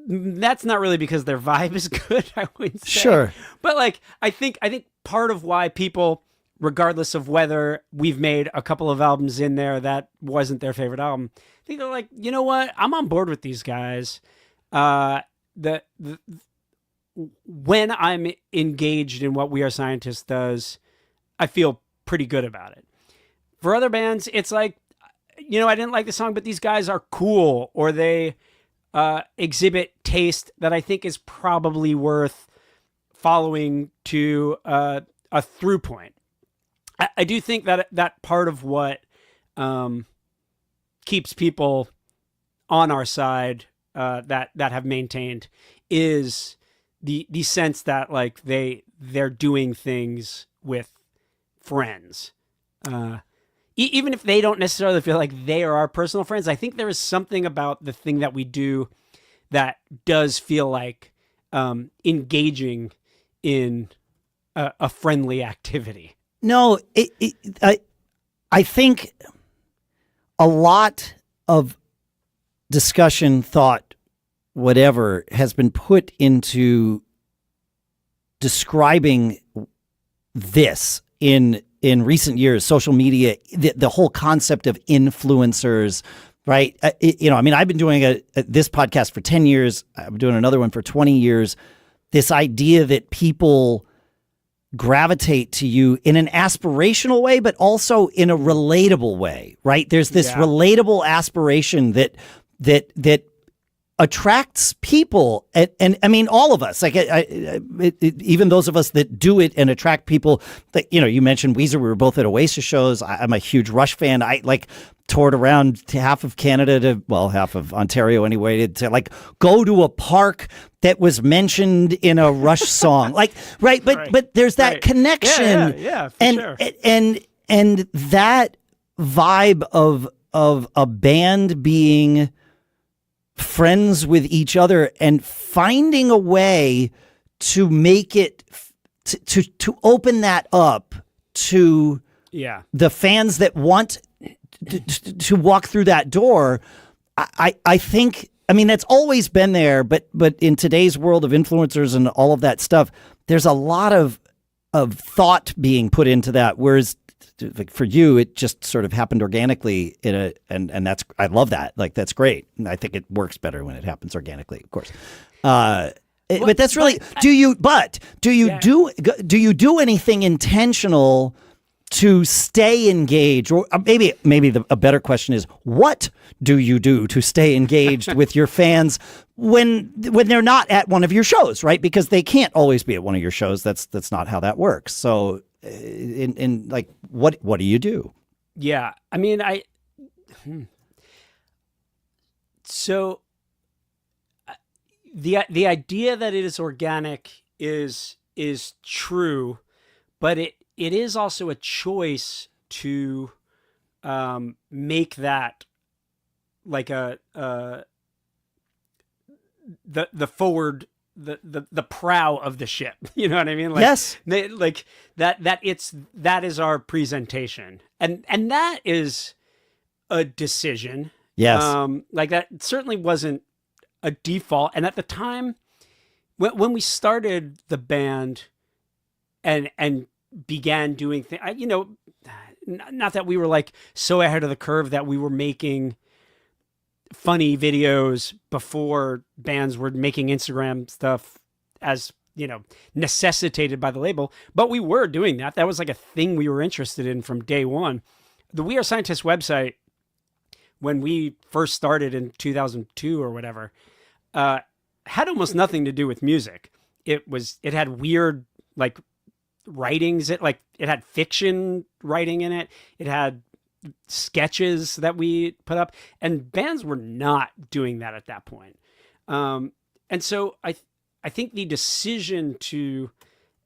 That's not really because their vibe is good, I wouldn't say. Sure. But like I think part of why people, regardless of whether we've made a couple of albums in there that wasn't their favorite album, I think they're like, you know what? I'm on board with these guys. When I'm engaged in what We Are Scientists does, I feel pretty good about it. For other bands, it's like, I didn't like the song, but these guys are cool, or they exhibit taste that I think is probably worth following to a through point. I do think that part of what keeps people on our side that have maintained is the sense that like they're doing things with friends. Even if they don't necessarily feel like they are our personal friends, I think there is something about the thing that we do that does feel like engaging in a friendly activity. No, I think a lot of discussion, thought, whatever, has been put into describing this in recent years, social media, the whole concept of influencers, right? I've been doing this podcast for 10 years. I'm doing another one for 20 years. This idea that people gravitate to you in an aspirational way, but also in a relatable way, right? There's this relatable aspiration that attracts people, and I mean all of us. Like, even those of us that do it and attract people. That you mentioned Weezer. We were both at Oasis shows. I'm a huge Rush fan. I toured around to half of Canada half of Ontario anyway, to like go to a park that was mentioned in a Rush song. But there's that connection. Yeah, for and, sure. And that vibe of a band being friends with each other and finding a way to make it to open that up to the fans that want to walk through that door. I think, that's always been there, but in today's world of influencers and all of that stuff, there's a lot of thought being put into that. Whereas like for you, it just sort of happened organically and that's, I love that. Like, that's great. And I think it works better when it happens organically, of course. But that's really, do you do anything intentional to stay engaged? Or maybe a better question is, what do you do to stay engaged with your fans when they're not at one of your shows, right? Because they can't always be at one of your shows. That's not how that works. So in like, what do you do? Yeah. I mean, so the idea that it is organic is true, but it is also a choice to make that like the forward, the prow of the ship. You know what I mean? Like, yes. Like that is our presentation, and that is a decision. Yes. Like that certainly wasn't a default. And at the time, when we started the band and began doing things, not that we were like so ahead of the curve that we were making funny videos before bands were making Instagram stuff, as necessitated by the label, but we were doing that. That was like a thing we were interested in from day one. The We Are Scientists website, when we first started in 2002 or whatever, had almost nothing to do with music. It had weird like writings. It had fiction writing in it. It had sketches that we put up, and bands were not doing that at that point. And so I think the decision to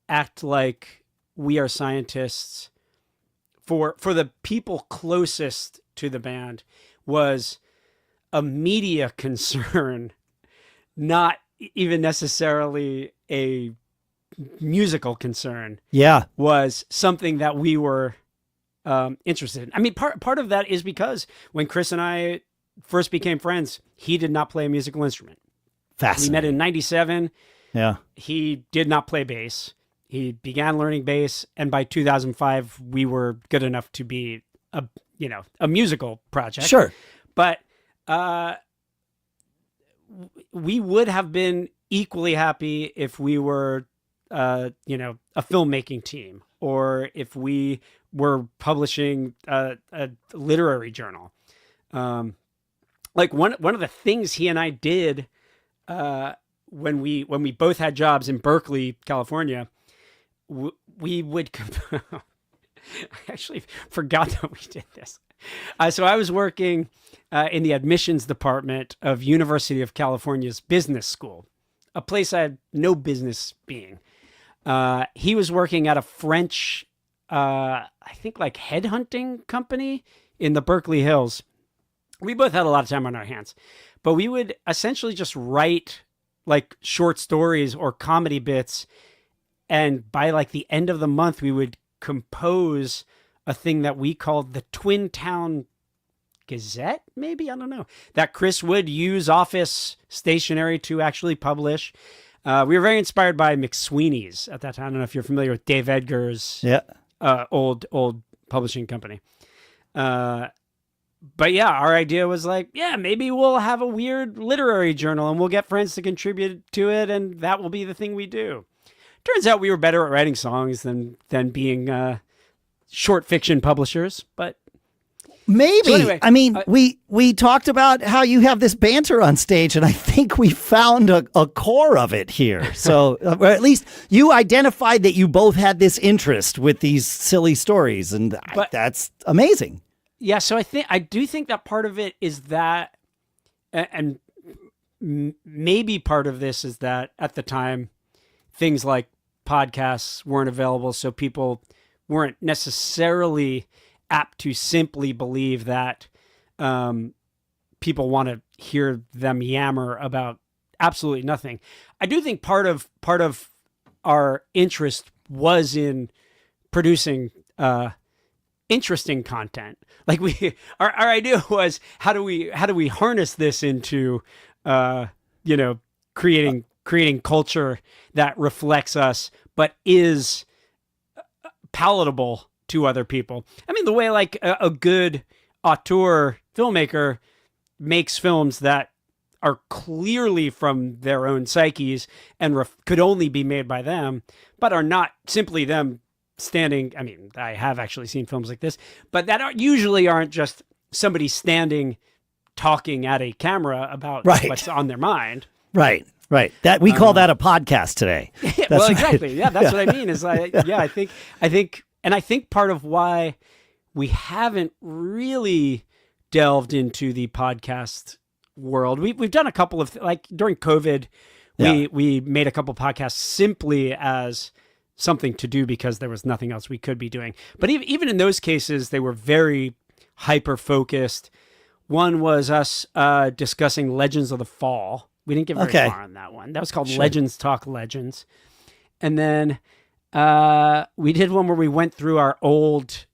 act like We Are Scientists for the people closest to the band was a media concern, not even necessarily a musical concern. Yeah. Was something that we were interested in. I mean, part of that is because when Chris and I first became friends, he did not play a musical instrument. Fascinating. We met in 97. Yeah. He did not play bass. He began learning bass, and by 2005, we were good enough to be a musical project. Sure. But we would have been equally happy if we were, a filmmaking team, or if we were publishing a literary journal. Like one of the things he and I did when we both had jobs in Berkeley, California, we would. I actually forgot that we did this. So I was working in the admissions department of University of California's business school, a place I had no business being. He was working at a French, I think like headhunting company in the Berkeley Hills. We both had a lot of time on our hands, but we would essentially just write like short stories or comedy bits. And by like the end of the month, we would compose a thing that we called the Twin Town Gazette, maybe? I don't know. That Chris would use office stationery to actually publish. We were very inspired by McSweeney's at that time. I don't know if you're familiar with Dave Edgar's old publishing company. But yeah, our idea was like, maybe we'll have a weird literary journal and we'll get friends to contribute to it, and that will be the thing we do. Turns out we were better at writing songs than being short fiction publishers, but maybe. So anyway, I mean, we talked about how you have this banter on stage, and I think we found a core of it here. So, or at least you identified that you both had this interest with these silly stories, and that's amazing. Yeah, so I do think that part of it is that, and maybe part of this is that at the time, things like podcasts weren't available, so people weren't necessarily apt to simply believe that people want to hear them yammer about absolutely nothing. I do think part of our interest was in producing interesting content. Like our idea was, how do we harness this into creating culture that reflects us but is palatable to other people. I mean, the way like a good auteur filmmaker makes films that are clearly from their own psyches and could only be made by them, but are not simply them standing. I mean, I have actually seen films like this, but that usually aren't just somebody standing talking at a camera about what's on their mind. Right. That we call that a podcast today. Well, exactly. Yeah, that's what I mean. Is I think part of why we haven't really delved into the podcast world. We've done a couple of like during COVID, we made a couple podcasts simply as something to do because there was nothing else we could be doing. But even in those cases, they were very hyper focused. One was us discussing Legends of the Fall. We didn't get very far on that one. That was called Legends Talk Legends. And then we did one where we went through our old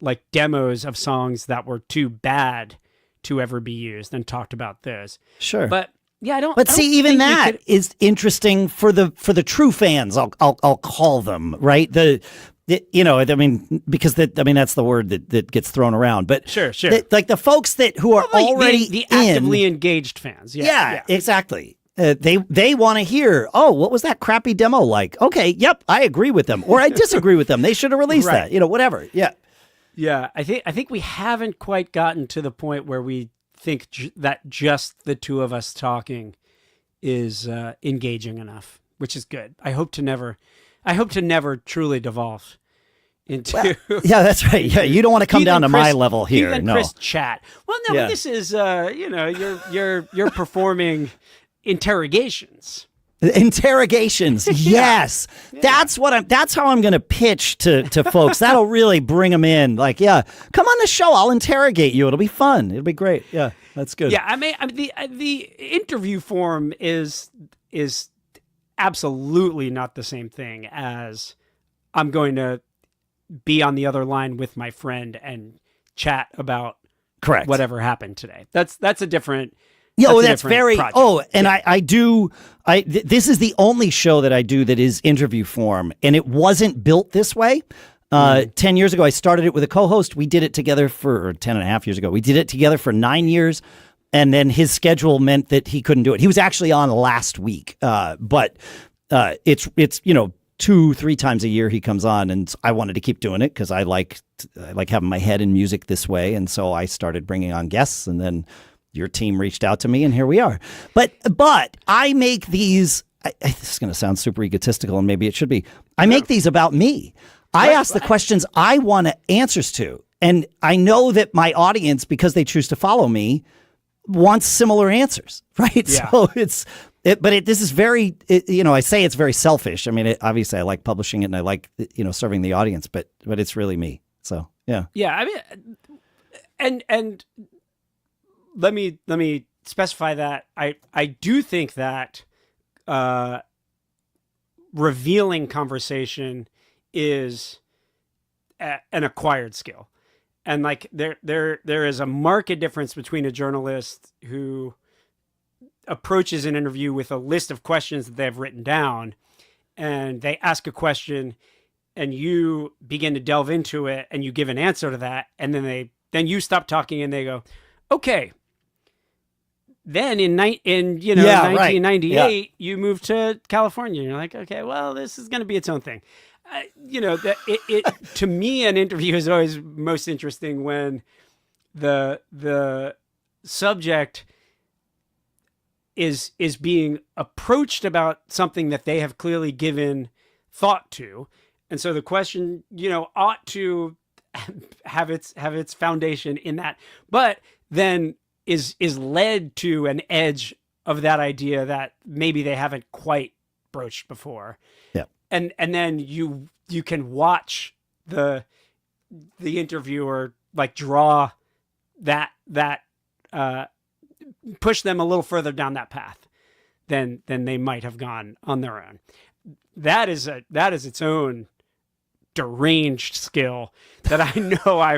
like demos of songs that were too bad to ever be used and talked about those. Sure. But yeah, I don't. But see, even that is interesting for the true fans. I'll call them, right. Because that's the word that gets thrown around. But sure. Like the folks who are already the actively engaged fans. Yeah, exactly. They want to hear, what was that crappy demo like? Okay, yep, I agree with them, or I disagree with them. They should have released that. Whatever. Yeah. Yeah, I think we haven't quite gotten to the point where we think that just the two of us talking is engaging enough, which is good. I hope to never truly devolve into. Well, yeah, that's right. Yeah, you don't want to come down to my level here. Even no. Chris chat. Well, no, but this is you're performing interrogations. Interrogations. Yes. Yeah. That's how I'm going to pitch to folks. That'll really bring them in. Like, come on the show. I'll interrogate you. It'll be fun. It'll be great. Yeah, that's good. Yeah. I mean the interview form is absolutely not the same thing as I'm going to be on the other line with my friend and chat about whatever happened today. That's a different. That's very. Project. This is the only show that I do that is interview form, and it wasn't built this way. 10 years ago, I started it with a co-host. We did it together for 10 and a half years ago. We did it together for 9 years, and then his schedule meant that he couldn't do it. He was actually on last week, but it's 2-3 times a year he comes on, and I wanted to keep doing it because I like having my head in music this way, and so I started bringing on guests, and then your team reached out to me, and here we are. But I make these. This is going to sound super egotistical, and maybe it should be. I make these about me. I ask the questions I want answers to, and I know that my audience, because they choose to follow me, wants similar answers, right? Yeah. So this is very. I say it's very selfish. I mean, obviously, I like publishing it, and I like serving the audience, but it's really me. So yeah. Yeah, I mean, and. Let me specify that I do think that revealing conversation is an acquired skill, and like there is a marked difference between a journalist who approaches an interview with a list of questions that they have written down, and they ask a question, and you begin to delve into it, and you give an answer to that, and then you stop talking, and they go, okay. Then in 1998, you moved to California. And you're like, okay, well, this is going to be its own thing. To me, an interview is always most interesting when the subject is being approached about something that they have clearly given thought to, and so the question, ought to have its foundation in that, but then is led to an edge of that idea that maybe they haven't quite broached before. Yeah. And then you can watch the interviewer like draw that push them a little further down that path than they might have gone on their own. That is its own deranged skill that I know I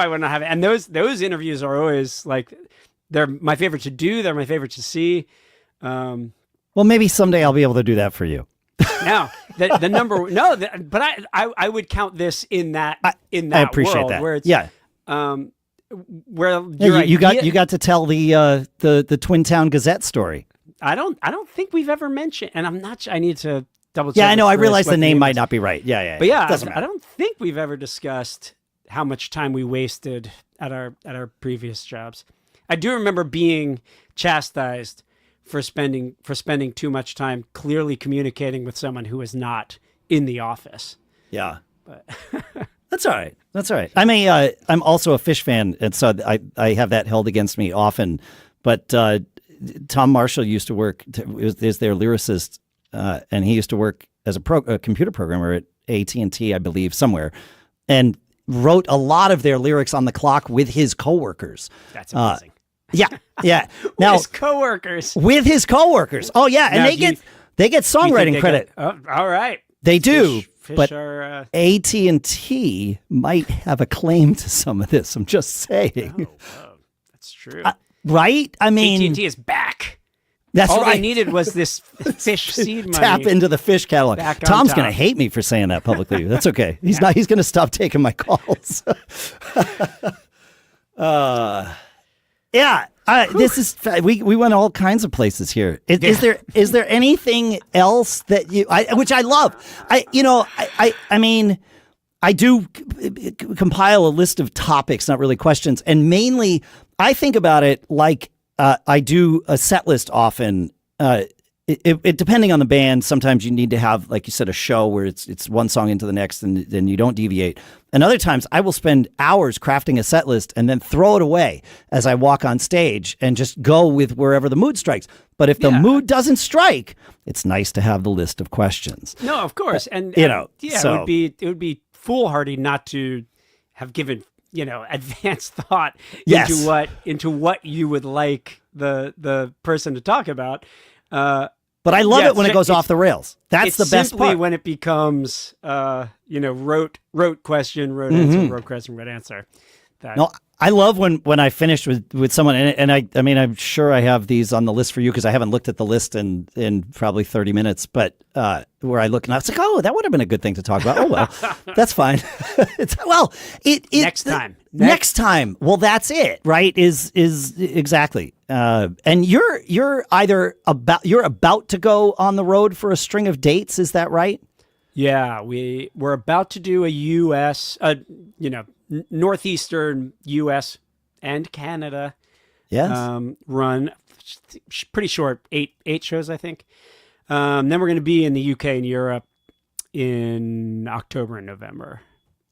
would not have. And those interviews are always like, they're my favorite to do. They're my favorite to see. Well, maybe someday I'll be able to do that for you. Now, the number no, but I would count this in that I appreciate world that. where it's where you got to tell the Twin Town Gazette story. I don't think we've ever mentioned, and I'm not. I need to double check. Yeah, I know. I Chris realize what the name might not be right. Yeah. But yeah, doesn't I matter. don't think we've ever discussed how much time we wasted at our previous jobs. I do remember being chastised for spending too much time clearly communicating with someone who is not in the office. Yeah. But That's all right. That's all right. I'm also a Fish fan, and so I have that held against me often. But Tom Marshall used to work is their lyricist, and he used to work as a computer programmer at AT&T, I believe, somewhere, and wrote a lot of their lyrics on the clock with his coworkers. that's amazing. Yeah. Now His coworkers. with his coworkers. Oh yeah, and Now, they get songwriting credit. All right. They do, Fish but are, AT&T might have a claim to some of this. I'm just saying. that's true. Right? I mean, AT&T is back. that's All right. they needed was this fish seed money. Tap into the Fish catalog. Back on Tom's top. going to hate me for saying that publicly. That's okay. He's not. He's going to stop taking my calls. Yeah. This is we went all kinds of places here. Is there anything else that which I love? I mean, I do compile a list of topics, not really questions, and mainly I think about it like I do a set list often. It depending on the band, sometimes you need to have, like you said, a show where it's one song into the next and then you don't deviate. And other times I will spend hours crafting a set list and then throw it away as I walk on stage and just go with wherever the mood strikes. But if the mood doesn't strike, it's nice to have the list of questions. No, of course. And so, it would be foolhardy not to have given, advanced thought Yes. into what you would like the person to talk about. but I love it when it goes off the rails. That's the best simply part. when it becomes, wrote question, wrote answer, wrote question, wrote answer. No, I love when I finished with someone, and I mean, I'm sure I have these on the list for you because I haven't looked at the list in probably 30 minutes, but where I look and I was like, oh, that would have been a good thing to talk about. Oh, well, that's fine. Next time. Well, that's it, right? Is exactly. And you're about to go on the road for a string of dates. Is that right? Yeah, we're about to do a U.S., northeastern U.S. and Canada run. Pretty short, eight shows, I think. Then we're going to be in the UK and Europe in October and November.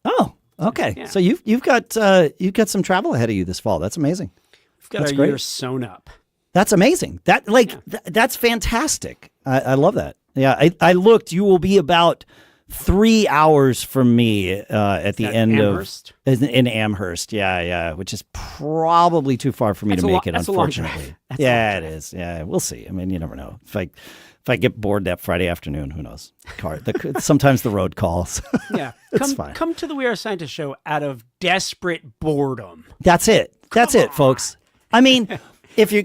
Oh, okay. Yeah. So you've got some travel ahead of you this fall. That's amazing. We've got That's our great. year sewn up. That's amazing. That's fantastic. I love that. Yeah, I looked. You will be about 3 hours from me at the end Amherst? in Amherst. Yeah, which is probably too far for me to make it. That's a long drive. Unfortunately, yeah, it is. Yeah, we'll see. I mean, you never know. If I get bored that Friday afternoon, who knows? Sometimes the road calls. Yeah, come to the We Are Scientists show out of desperate boredom. That's it. That's it, folks. I mean, if you,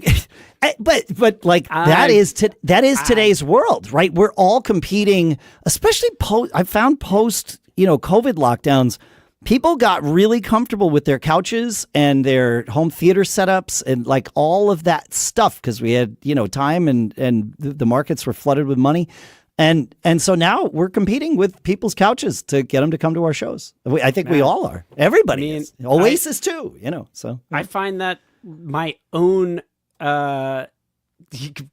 but like that is today's world, right? We're all competing, especially I found post COVID lockdowns, people got really comfortable with their couches and their home theater setups and like all of that stuff because we had time and the markets were flooded with money. And so now we're competing with people's couches to get them to come to our shows. I think we all are. Everybody is. Oasis too, So I find that my own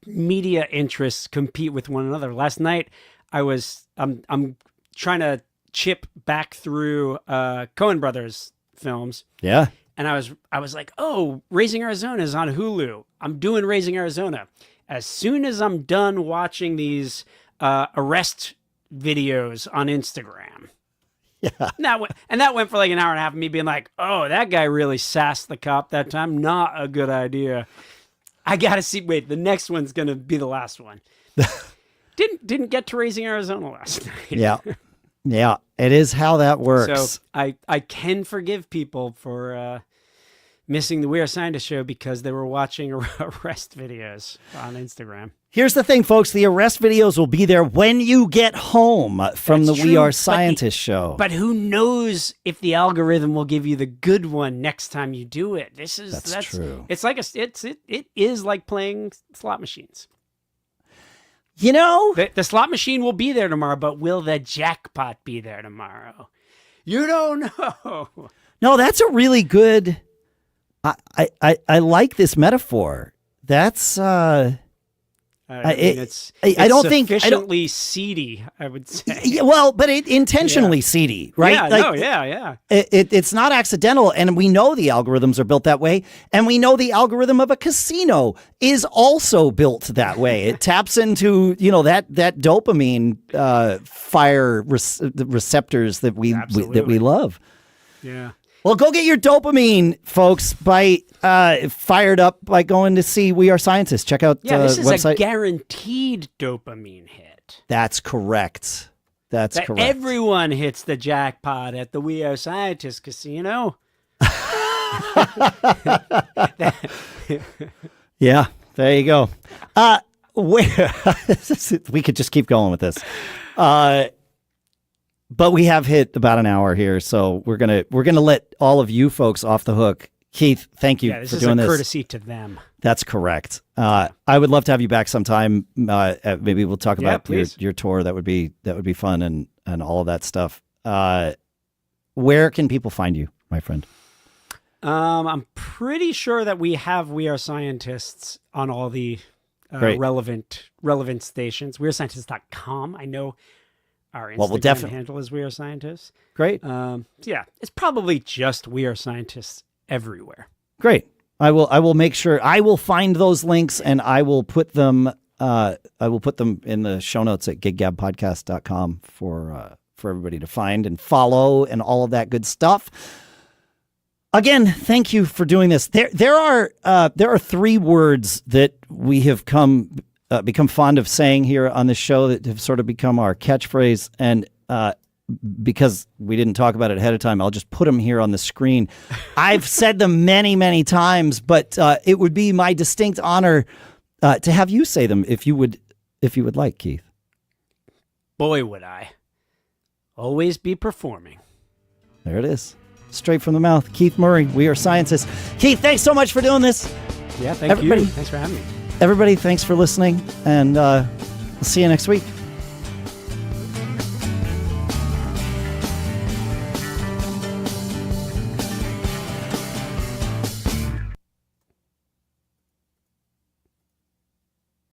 media interests compete with one another. Last night, I'm trying to chip back through Coen Brothers films. Yeah. And I was like, oh, Raising Arizona is on Hulu. I'm doing Raising Arizona. As soon as I'm done watching these arrest videos on Instagram. Yeah. That went for like an hour and a half of me being like, oh, that guy really sassed the cop that time. Not a good idea. I got to see. Wait, the next one's going to be the last one. Didn't get to Raising Arizona last night. Yeah. Yeah. It is how that works. So I can forgive people for missing the We Are Scientists show because they were watching arrest videos on Instagram. Here's the thing, folks. The arrest videos will be there when you get home from That's the true, We Are Scientists show. But who knows if the algorithm will give you the good one next time you do it? That's true. It's like it is like playing slot machines. You know, The slot machine will be there tomorrow, but will the jackpot be there tomorrow? You don't know. no, that's a really good. I like this metaphor. That's It's I don't think sufficiently seedy, I would say. Yeah, well, but it intentionally seedy, right? Yeah, It's not accidental, and we know the algorithms are built that way, and we know the algorithm of a casino is also built that way. It taps into that dopamine receptors that we love. Yeah. Well, go get your dopamine, folks, by fired up by going to see We Are Scientists. Check out the this is website. a guaranteed dopamine hit. That's correct. That's correct. Everyone hits the jackpot at the We Are Scientists casino. Yeah, there you go. Where we could just keep going with this. But we have hit about an hour here, so we're gonna let all of you folks off the hook. Keith, thank you for doing this. This is a courtesy to them. That's correct. I would love to have you back sometime. Maybe we'll talk about your tour. That would be fun and all of that stuff. Where can people find you, my friend? I'm pretty sure that we are Scientists on all the relevant stations. WeAreScientists.com. I know our Instagram handle is We Are Scientists. Great. It's probably just We Are Scientists everywhere. Great. I will make sure I will find those links and I will put them in the show notes at giggabpodcast.com for everybody to find and follow and all of that good stuff. Again, thank you for doing this. There are 3 words that we have become fond of saying here on this show that have sort of become our catchphrase, and because we didn't talk about it ahead of time, I'll just put them here on the screen. I've said them many, many times, but it would be my distinct honor to have you say them if you would like, Keith. Boy, would I. Always be performing. There it is. Straight from the mouth. Keith Murray, We Are Scientists. Keith, thanks so much for doing this. Yeah, thank you. Thanks for having me. Everybody, thanks for listening, and we'll see you next week.